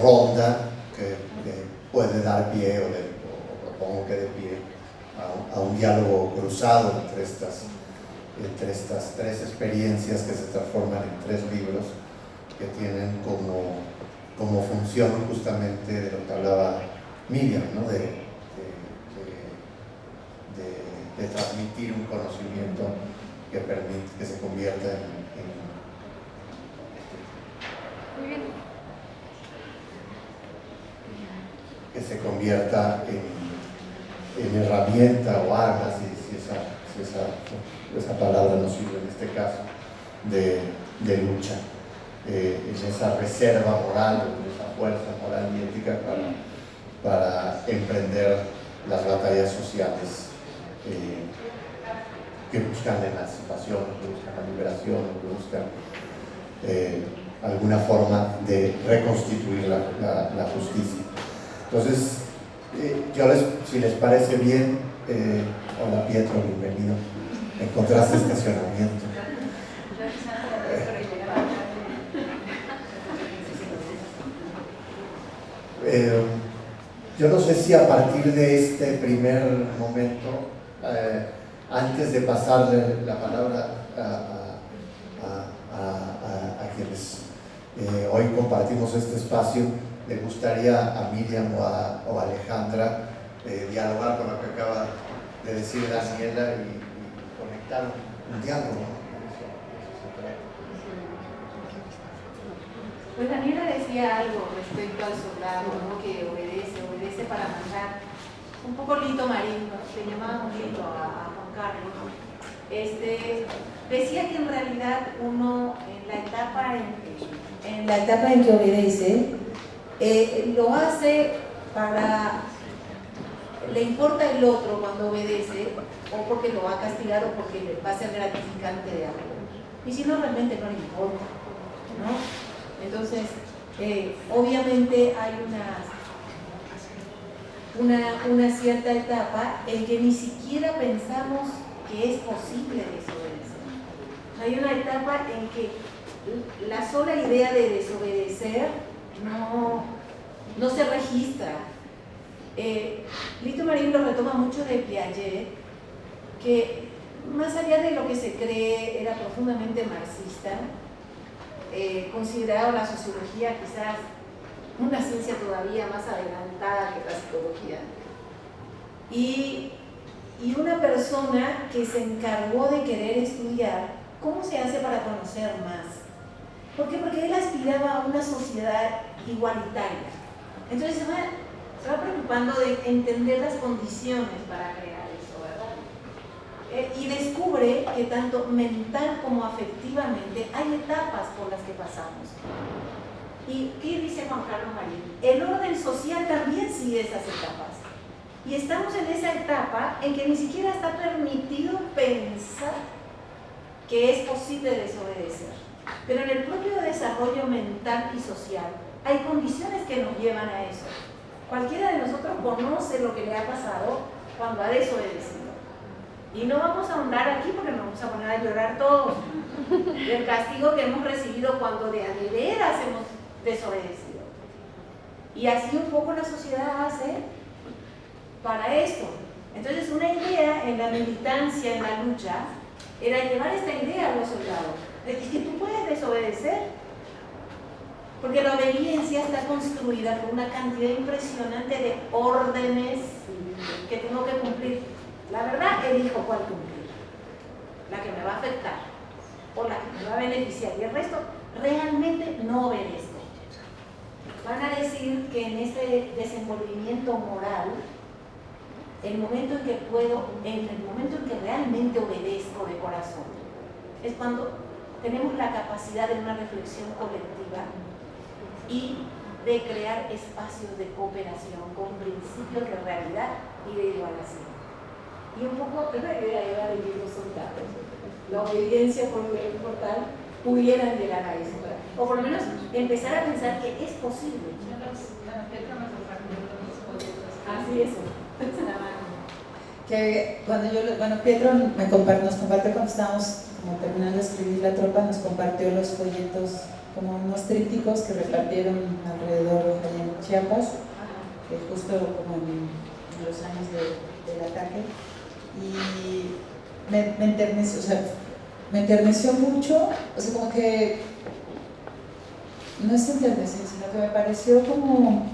ronda que puede dar pie, o propongo que dé pie a un diálogo cruzado entre estas tres experiencias que se transforman en tres libros que tienen como función justamente de lo que hablaba Miriam, ¿no? de transmitir un conocimiento que permite que se convierta en herramienta o arma, si esa palabra nos sirve en este caso, de lucha, en esa reserva moral, en esa fuerza moral y ética para emprender las batallas sociales que buscan la emancipación, que buscan la liberación, que buscan alguna forma de reconstituir la justicia. Entonces, si les parece bien, hola Pietro, bienvenido. Encontraste estacionamiento. Yo no sé si a partir de este primer momento, antes de pasarle la palabra a quienes hoy compartimos este espacio, le gustaría a Miriam o a Alejandra dialogar con lo que acaba de decir Daniela y conectar un diálogo. Pues Daniela decía algo respecto al soldado, ¿no? Que obedece para mandar. Un poco Lito Marín, ¿no? Le llamábamos Lito a Juan Carlos. Decía que en realidad uno en la etapa en que obedece, lo hace le importa el otro cuando obedece, o porque lo va a castigar o porque le va a ser gratificante de algo. Y si no, realmente no le importa, ¿no? Entonces, obviamente hay una cierta etapa en que ni siquiera pensamos que es posible desobedecer. Hay una etapa en que la sola idea de desobedecer no se registra. Lito Marín lo retoma mucho de Piaget, que más allá de lo que se cree era profundamente marxista, considerado la sociología quizás una ciencia todavía más adelantada que la psicología, y una persona que se encargó de querer estudiar cómo se hace para conocer más. ¿Por qué? Porque él aspiraba a una sociedad igualitaria. Entonces se va preocupando de entender las condiciones para crear eso, ¿verdad? Y descubre que tanto mental como afectivamente hay etapas por las que pasamos. ¿Y qué dice Juan Carlos Marín? El orden social también sigue esas etapas. Y estamos en esa etapa en que ni siquiera está permitido pensar que es posible desobedecer. Pero en el propio desarrollo mental y social hay condiciones que nos llevan a eso. Cualquiera de nosotros conoce lo que le ha pasado cuando ha desobedecido. Y no vamos a ahondar aquí porque nos vamos a poner a llorar todos del castigo que hemos recibido cuando de veras hemos desobedecido. Y así un poco la sociedad hace para esto. Entonces una idea en la militancia, en la lucha, era llevar esta idea a los soldados. Es que tú puedes desobedecer. Porque la obediencia está construida por una cantidad impresionante de órdenes que tengo que cumplir. La verdad, elijo cuál cumplir. La que me va a afectar o la que me va a beneficiar. Y el resto, realmente no obedezco. Van a decir que en este desenvolvimiento moral, el momento en el momento en que realmente obedezco de corazón, es cuando tenemos la capacidad de una reflexión colectiva y de crear espacios de cooperación con principios de realidad y de igualación. Y un poco la idea era de que los soldados, la obediencia por el portal, pudieran llegar a eso, ¿verdad? O por lo menos empezar a pensar que es posible. Así es. Que Pietro nos compartió cuando estábamos como terminando de escribir La Tropa, nos compartió los folletos, como unos trípticos que repartieron alrededor allá en Chiapas, que justo como en los años del ataque, y me enterneció mucho, o sea, como que no es enternecer, sino que me pareció como,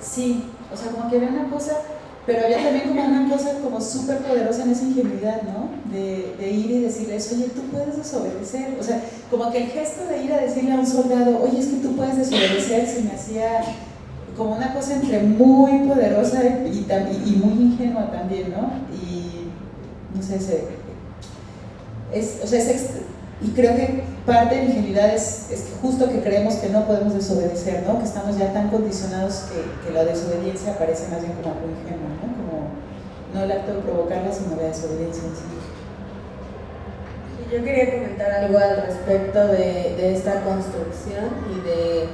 sí, o sea, como que había una cosa, pero había también como una cosa como súper poderosa en esa ingenuidad, ¿no? De ir y decirles, oye, tú puedes desobedecer, o sea, como que el gesto de ir a decirle a un soldado, oye, es que tú puedes desobedecer, se me hacía como una cosa entre muy poderosa y muy ingenua también, ¿no? Y no sé, y creo que parte de la ingenuidad es que justo que creemos que no podemos desobedecer, ¿no? Que estamos ya tan condicionados que la desobediencia parece más bien como algo ingenuo, ¿no? Como no el acto de provocarla, sino la desobediencia en sí. Yo quería comentar algo al respecto de esta construcción y de,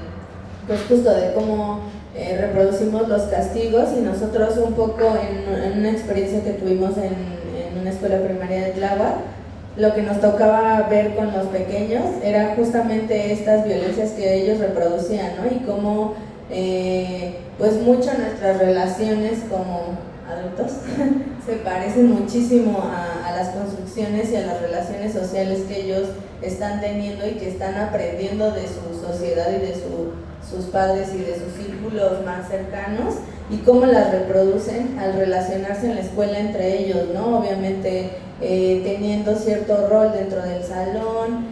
pues justo de cómo reproducimos los castigos, y nosotros un poco en una experiencia que tuvimos en una escuela primaria de Tláhuac, lo que nos tocaba ver con los pequeños era justamente estas violencias que ellos reproducían, ¿no? Y cómo pues mucho nuestras relaciones como adultos se parecen muchísimo a las construcciones y a las relaciones sociales que ellos están teniendo y que están aprendiendo de su sociedad y de sus padres y de sus círculos más cercanos, y cómo las reproducen al relacionarse en la escuela entre ellos, ¿no? Obviamente teniendo cierto rol dentro del salón,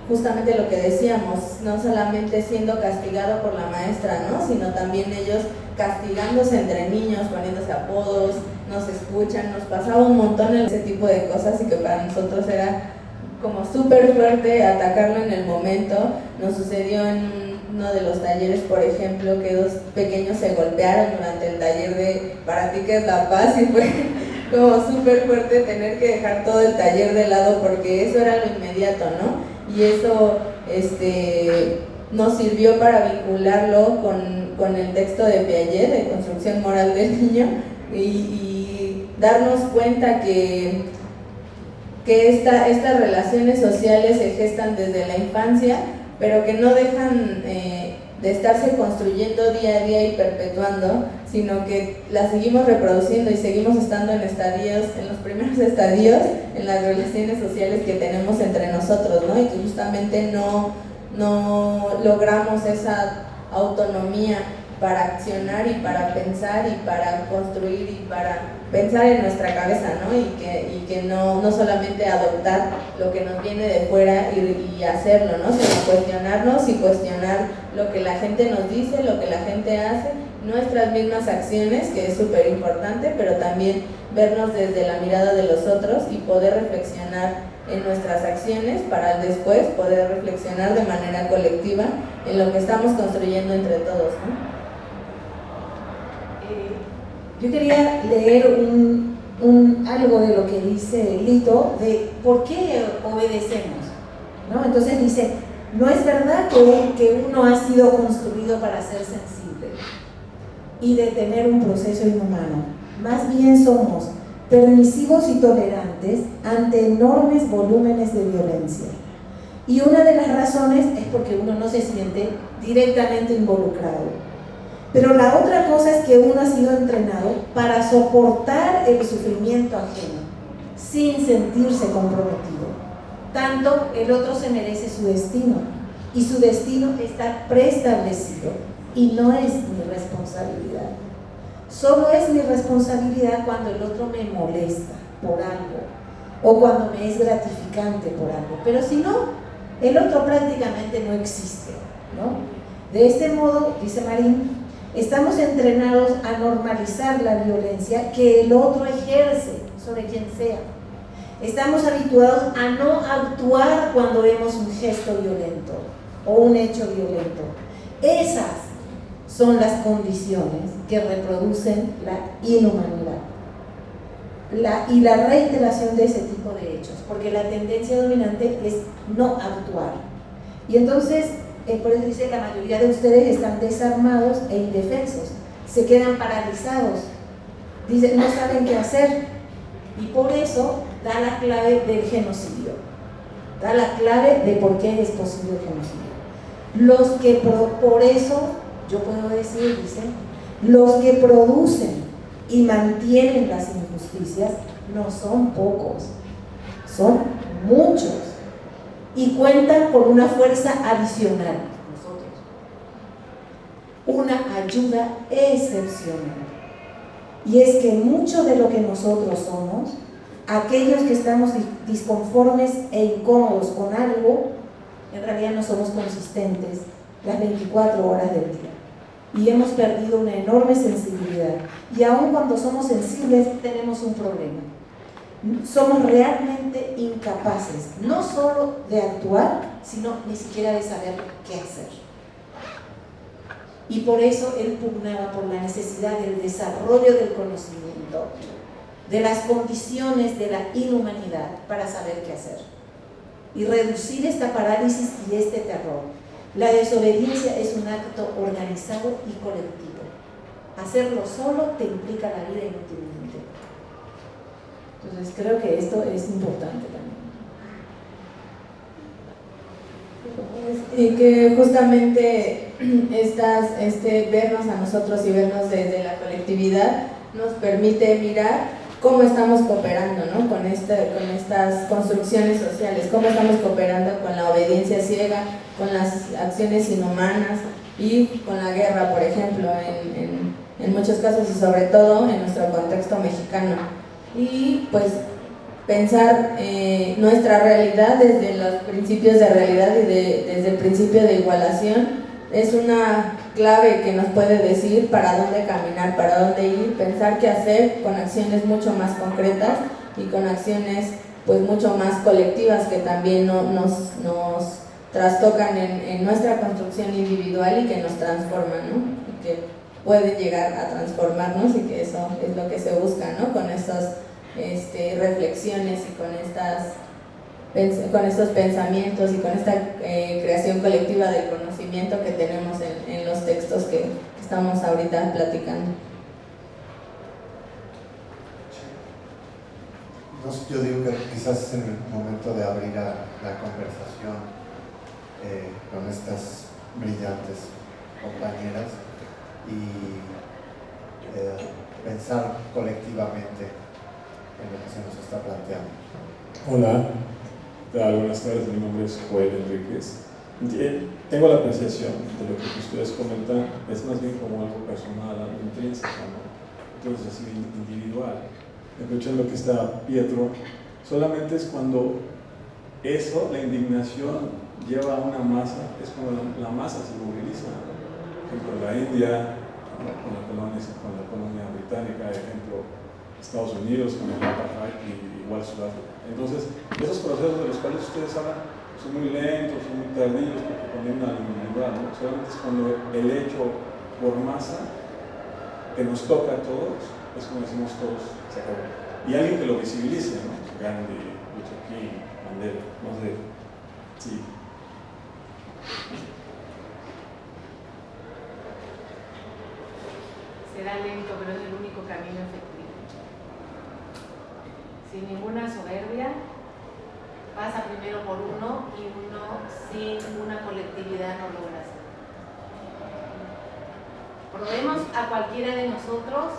justamente lo que decíamos, no solamente siendo castigado por la maestra, ¿no? Sino también ellos castigándose entre niños, poniéndose apodos, nos escuchan, nos pasaba un montón ese tipo de cosas, y que para nosotros era como súper fuerte atacarlo en el momento. Nos sucedió en uno de los talleres, por ejemplo, que dos pequeños se golpearon durante el taller de ¿para ti qué es la paz? Y fue como súper fuerte tener que dejar todo el taller de lado porque eso era lo inmediato, ¿no? Y eso nos sirvió para vincularlo con el texto de Piaget, de construcción moral del niño, y darnos cuenta que estas relaciones sociales se gestan desde la infancia, pero que no dejan de estarse construyendo día a día y perpetuando, sino que las seguimos reproduciendo y seguimos estando en los primeros estadios, en las relaciones sociales que tenemos entre nosotros, ¿no? Y que justamente no logramos esa autonomía para accionar y para pensar y para construir y para pensar en nuestra cabeza, ¿no? Y que no solamente adoptar lo que nos viene de fuera y hacerlo, ¿no? Sino cuestionarnos y cuestionar lo que la gente nos dice, lo que la gente hace, nuestras mismas acciones, que es súper importante, pero también vernos desde la mirada de los otros y poder reflexionar en nuestras acciones para después poder reflexionar de manera colectiva en lo que estamos construyendo entre todos, ¿no? Yo quería leer algo de lo que dice Lito, de por qué obedecemos, ¿no? Entonces dice, no es verdad que uno ha sido construido para ser sensible y de tener un proceso inhumano. Más bien somos permisivos y tolerantes ante enormes volúmenes de violencia. Y una de las razones es porque uno no se siente directamente involucrado. Pero la otra cosa es que uno ha sido entrenado para soportar el sufrimiento ajeno, sin sentirse comprometido. Tanto el otro se merece su destino, y su destino está preestablecido, y no es mi responsabilidad. Solo es mi responsabilidad cuando el otro me molesta por algo, o cuando me es gratificante por algo. Pero si no, el otro prácticamente no existe, ¿no? De este modo, dice Marín, estamos entrenados a normalizar la violencia que el otro ejerce sobre quien sea. Estamos habituados a no actuar cuando vemos un gesto violento o un hecho violento. Esas son las condiciones que reproducen la inhumanidad y la reiteración de ese tipo de hechos, porque la tendencia dominante es no actuar. Y entonces, por eso dice, la mayoría de ustedes están desarmados e indefensos, se quedan paralizados, dicen, no saben qué hacer, y por eso da la clave del genocidio, da la clave de por qué es posible el genocidio. Los que por eso, yo puedo decir, dice, los que producen y mantienen las injusticias no son pocos, son muchos, y cuentan con una fuerza adicional, nosotros, una ayuda excepcional. Y es que mucho de lo que nosotros somos, aquellos que estamos disconformes e incómodos con algo, en realidad no somos consistentes las 24 horas del día. Y hemos perdido una enorme sensibilidad. Y aun cuando somos sensibles, tenemos un problema. Somos realmente incapaces, no solo de actuar, sino ni siquiera de saber qué hacer. Y por eso él pugnaba por la necesidad del desarrollo del conocimiento, de las condiciones de la inhumanidad para saber qué hacer. Y reducir esta parálisis y este terror. La desobediencia es un acto organizado y colectivo. Hacerlo solo te implica la vida inútilmente. Entonces creo que esto es importante también. Y que justamente vernos a nosotros y vernos desde la colectividad nos permite mirar cómo estamos cooperando, ¿no? con estas construcciones sociales, cómo estamos cooperando con la obediencia ciega, con las acciones inhumanas y con la guerra, por ejemplo, en muchos casos y sobre todo en nuestro contexto mexicano. Y pues pensar nuestra realidad desde los principios de realidad y desde el principio de igualación es una clave que nos puede decir para dónde caminar, para dónde ir, pensar qué hacer con acciones mucho más concretas y con acciones pues mucho más colectivas que también nos trastocan en nuestra construcción individual y que nos transforman, ¿no? Y que pueden llegar a transformarnos y que eso es lo que se busca, ¿no? Con estas reflexiones y con estos pensamientos y con esta creación colectiva del conocimiento que tenemos en los textos que estamos ahorita platicando. Yo digo que quizás es el momento de abrir la conversación con estas brillantes compañeras y pensar colectivamente en lo que se nos está planteando. Hola, buenas tardes, mi nombre es Joel Enríquez Tengo la apreciación de lo que ustedes comentan, es más bien como algo personal, algo intrínseco, ¿no? Entonces es individual. Escuchando lo que está Pietro, solamente es cuando eso, la indignación, lleva a una masa, es cuando la masa se moviliza. Por ejemplo, la India, con la colonia británica, ejemplo, Estados Unidos, con el apartheid y igual Sudáfrica. Entonces, esos procesos de los cuales ustedes hablan son muy lentos, son muy tardíos, porque condenan a la individual, ¿no? Solamente es cuando el hecho por masa que nos toca a todos, es como decimos todos, se acabó. Y alguien que lo visibilice, ¿no? Gandhi, Luther King, Mandela, no sé. Sí. Será lento, pero es el único camino efectivo. Sin ninguna soberbia, pasa primero por uno y uno sin una colectividad no logra hacerlo. Probemos a cualquiera de nosotros.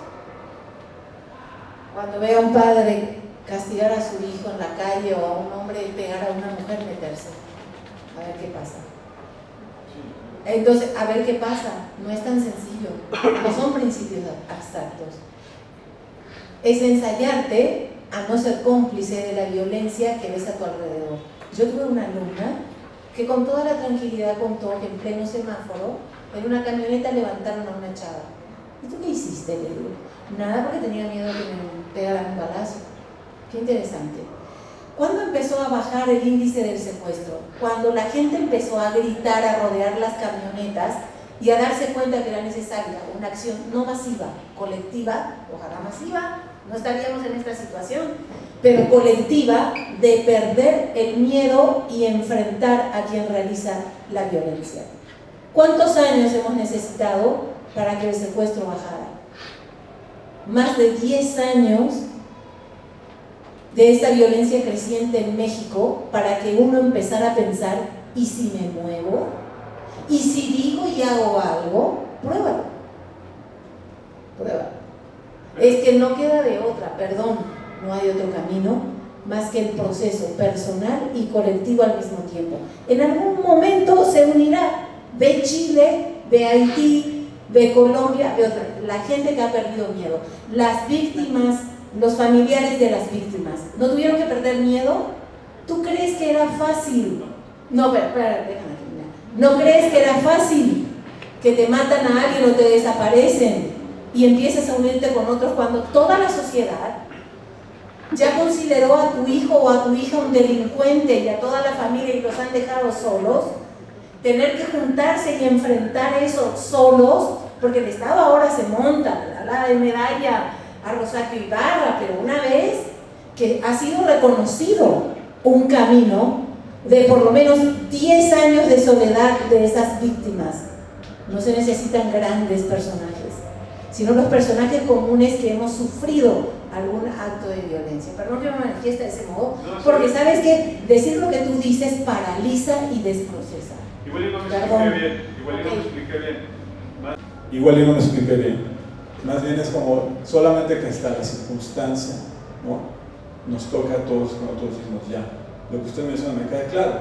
Cuando ve a un padre castigar a su hijo en la calle o a un hombre pegar a una mujer, meterse. A ver qué pasa. Entonces, a ver qué pasa. No es tan sencillo. No son principios abstractos. Es ensayarte a no ser cómplice de la violencia que ves a tu alrededor. Yo tuve una alumna que con toda la tranquilidad contó que en pleno semáforo, en una camioneta levantaron a una chava. ¿Y tú qué hiciste? Le digo. Nada, porque tenía miedo que me pegaran un balazo. Qué interesante. ¿Cuándo empezó a bajar el índice del secuestro? Cuando la gente empezó a gritar, a rodear las camionetas y a darse cuenta que era necesaria una acción no masiva, colectiva, ojalá masiva, no estaríamos en esta situación, pero colectiva, de perder el miedo y enfrentar a quien realiza la violencia. ¿Cuántos años hemos necesitado para que el secuestro bajara? Más de 10 años de esta violencia creciente en México para que uno empezara a pensar, ¿y si me muevo? ¿Y si digo y hago algo? Pruébalo. Pruébalo. Es que no queda de otra, perdón, no hay otro camino más que el proceso personal y colectivo al mismo tiempo. En algún momento se unirá. Ve Chile, ve Haití, ve Colombia, ve otra. La gente que ha perdido miedo, las víctimas, los familiares de las víctimas, ¿no tuvieron que perder miedo? ¿Tú crees que era fácil? No, pero déjame terminar. ¿No crees que era fácil que te matan a alguien o te desaparecen y empiezas a unirte con otros cuando toda la sociedad ya consideró a tu hijo o a tu hija un delincuente y a toda la familia y los han dejado solos? Tener que juntarse y enfrentar eso solos, porque el Estado ahora se monta, le da la medalla a Rosario Ibarra, pero una vez que ha sido reconocido un camino de por lo menos 10 años de soledad de esas víctimas, no se necesitan grandes personajes, sino los personajes comunes que hemos sufrido algún acto de violencia. Perdón que me manifieste de ese modo, porque sabes que decir lo que tú dices paraliza y desprocesa. Igual y no me expliqué bien. Igual y no me expliqué bien. Igual yo no me expliqué bien. Más bien es como solamente que está la circunstancia, ¿no? Nos toca a todos cuando todos decimos ya. Lo que usted menciona me queda claro,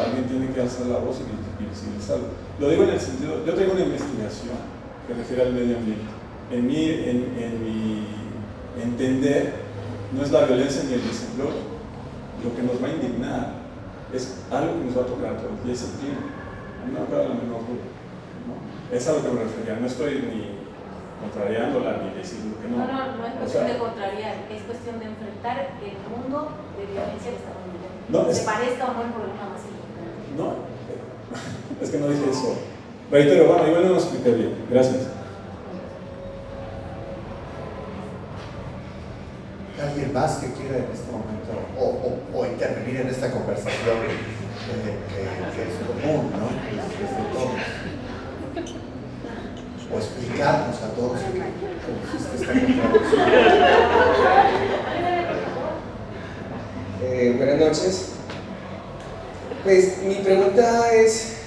alguien tiene que alzar la voz y visibilizarlo. Lo digo en el sentido, yo tengo una investigación que refiere al medio ambiente. En mi entender, no es la violencia ni el desempleo lo que nos va a indignar, es algo que nos va a tocar a todos, y es el clima. A mí no me cabe la menor duda, ¿no? Es a lo que me refería, no estoy ni contrariándola ni diciendo que no. No es cuestión de contrariar, es cuestión de enfrentar el mundo de violencia que estamos viviendo. ¿Se parezca o no el problema más importante? No, es que no dije eso. Reitero, bueno, igual no lo expliqué bien. Gracias. ¿Alguien más que quiera en este momento o intervenir en esta conversación que es común, ¿no? Que es de todos? O explicarnos a todos cómo existe esta contradicción. Buenas noches. Pues mi pregunta es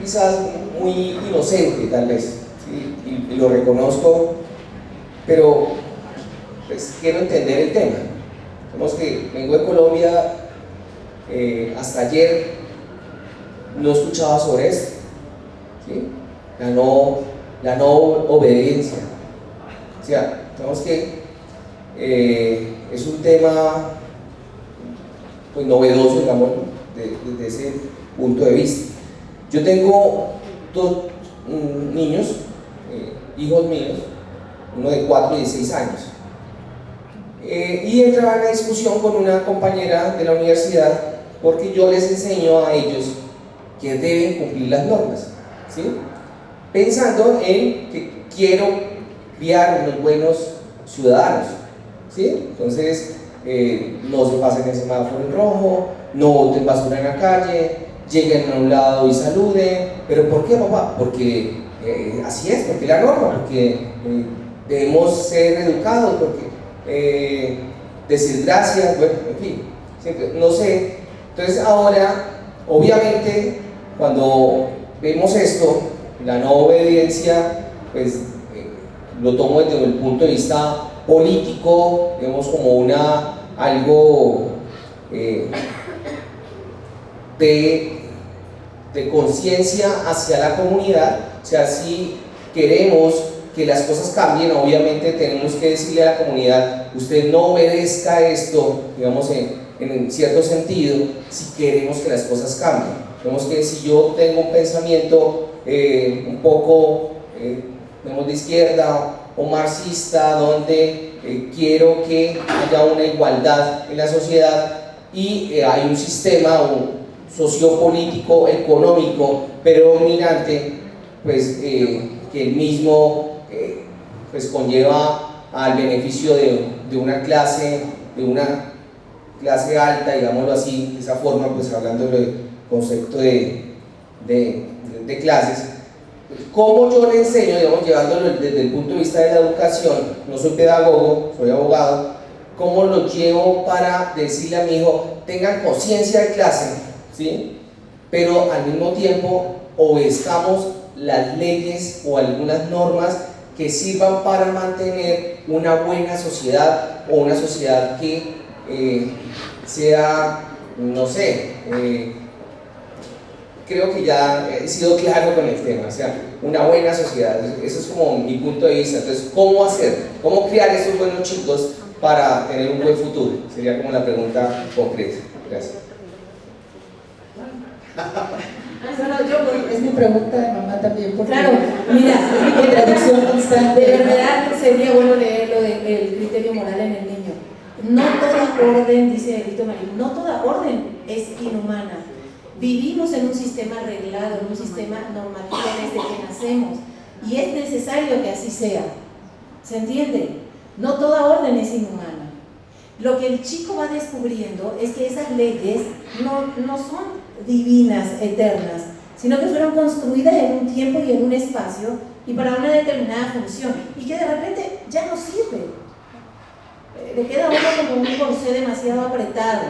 quizás muy inocente, tal vez, ¿sí? Y lo reconozco, pero pues quiero entender el tema. Digamos que vengo de Colombia, hasta ayer no escuchaba sobre esto, ¿sí? La no obediencia. O sea, digamos que es un tema pues novedoso, digamos, desde ese punto de vista. Yo tengo dos niños, hijos míos, uno de 4 y de 6 años. Y entraba en la discusión con una compañera de la universidad porque yo les enseño a ellos que deben cumplir las normas, ¿sí? Pensando en que quiero criar unos buenos ciudadanos, ¿sí? Entonces, no se pasen el semáforo en rojo, no boten basura en la calle, lleguen a un lado y saluden. ¿Pero por qué, papá? Porque así es, porque la norma, porque debemos ser educados, porque decir gracias, bueno, en fin, siempre, no sé. Entonces ahora, obviamente, cuando vemos esto, la no obediencia, pues lo tomo desde el punto de vista político, vemos como algo de conciencia hacia la comunidad. O sea, si queremos que las cosas cambien, obviamente tenemos que decirle a la comunidad: usted no obedezca esto, digamos, en cierto sentido, si queremos que las cosas cambien. Digamos que si yo tengo un pensamiento un poco, digamos, de izquierda o marxista, donde quiero que haya una igualdad en la sociedad y hay un sistema sociopolítico, económico predominante, pues que el mismo pues conlleva al beneficio de una clase alta, digámoslo así, de esa forma, pues hablando del concepto de clases. ¿Cómo yo le enseño, digamos, llevándolo desde el punto de vista de la educación? No soy pedagogo, soy abogado. ¿Cómo lo llevo para decirle a mi hijo: tengan conciencia de clase, ¿sí? Pero al mismo tiempo obedezcamos las leyes o algunas normas que sirvan para mantener una buena sociedad, o una sociedad que sea, no sé, creo que ya he sido claro con el tema, o sea, una buena sociedad. Eso es como mi punto de vista. Entonces, ¿cómo hacer? ¿Cómo criar esos buenos chicos para tener un buen futuro? Sería como la pregunta concreta. Gracias. Es mi pregunta de mamá también. Porque Claro, mira, traducción constante. de verdad sería bueno leer lo del criterio moral en el niño. No toda orden, dice Edito Marín, no toda orden es inhumana. Vivimos en un sistema arreglado, en un sistema normativo desde que nacemos, y es necesario que así sea. ¿Se entiende? No toda orden es inhumana. Lo que el chico va descubriendo es que esas leyes no son divinas, eternas, sino que fueron construidas en un tiempo y en un espacio y para una determinada función, y que de repente ya no sirve. Le queda a uno como un corsé demasiado apretado.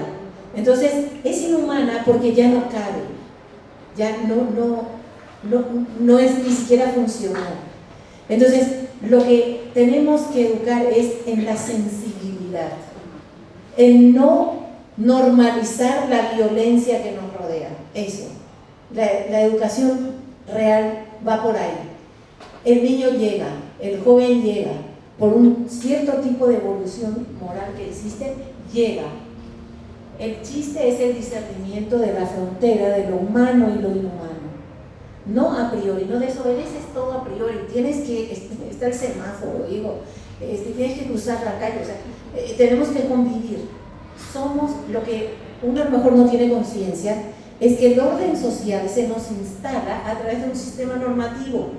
Entonces es inhumana porque ya no cabe, ya no es ni siquiera funcional. Entonces lo que tenemos que educar es en la sensibilidad, en no normalizar la violencia que nos rodea. Eso, la educación real va por ahí. El niño llega, el joven llega, por un cierto tipo de evolución moral que existe, llega. El chiste es el discernimiento de la frontera de lo humano y lo inhumano. No a priori, no desobedeces todo a priori. Tienes que, está el semáforo, digo, tienes que cruzar la calle, o sea, tenemos que convivir. Somos lo que uno a lo mejor no tiene conciencia, es que el orden social se nos instala a través de un sistema normativo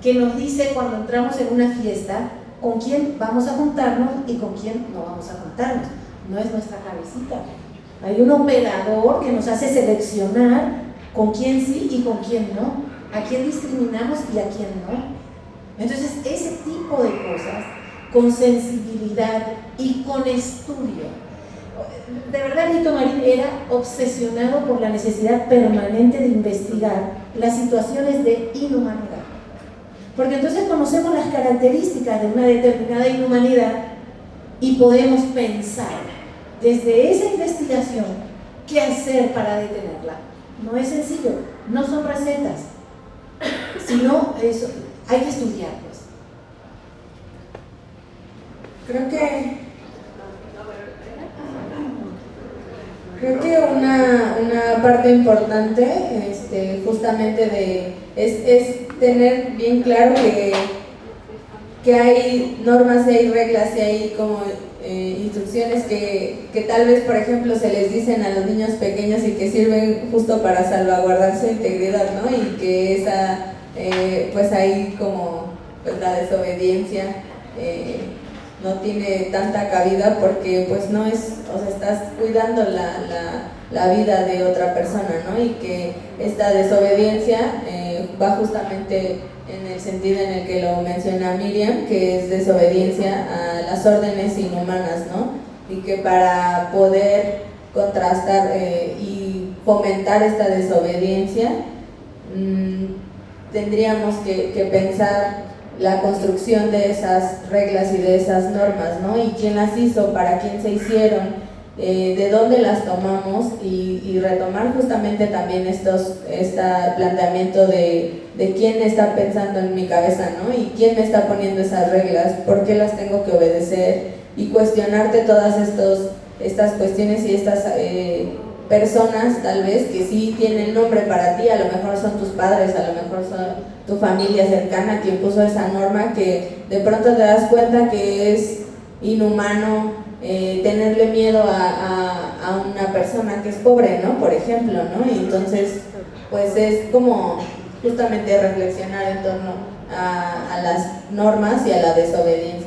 que nos dice cuando entramos en una fiesta con quién vamos a juntarnos y con quién no vamos a juntarnos. No es nuestra cabecita. Hay un operador que nos hace seleccionar con quién sí y con quién no, a quién discriminamos y a quién no. Entonces, ese tipo de cosas, con sensibilidad y con estudio. De verdad, Edito Marín era obsesionado por la necesidad permanente de investigar las situaciones de inhumanidad. Porque entonces conocemos las características de una determinada inhumanidad y podemos pensar desde esa investigación qué hacer para detenerla. No es sencillo, no son recetas, sino eso, hay que estudiar, pues. Creo que una parte importante justamente es tener bien claro que hay normas y hay reglas y hay como instrucciones que tal vez, por ejemplo, se les dicen a los niños pequeños y que sirven justo para salvaguardar su integridad, ¿no? Y que esa, pues ahí como pues la desobediencia no tiene tanta cabida porque pues no es, o sea, estás cuidando la vida de otra persona, ¿no? Y que esta desobediencia va justamente en el sentido en el que lo menciona Miriam, que es desobediencia a las órdenes inhumanas, ¿no? Y que para poder contrastar y fomentar esta desobediencia tendríamos que pensar la construcción de esas reglas y de esas normas, ¿no? Y quién las hizo, para quién se hicieron, de dónde las tomamos y retomar justamente también este planteamiento de quién está pensando en mi cabeza, ¿no? Y quién me está poniendo esas reglas, por qué las tengo que obedecer y cuestionarte todas estas cuestiones y estas personas tal vez que sí tienen nombre para ti, a lo mejor son tus padres, a lo mejor son tu familia cercana quien puso esa norma, que de pronto te das cuenta que es inhumano tenerle miedo a una persona que es pobre, ¿no? Por ejemplo, ¿no? Y entonces pues es como justamente reflexionar en torno a las normas y a la desobediencia.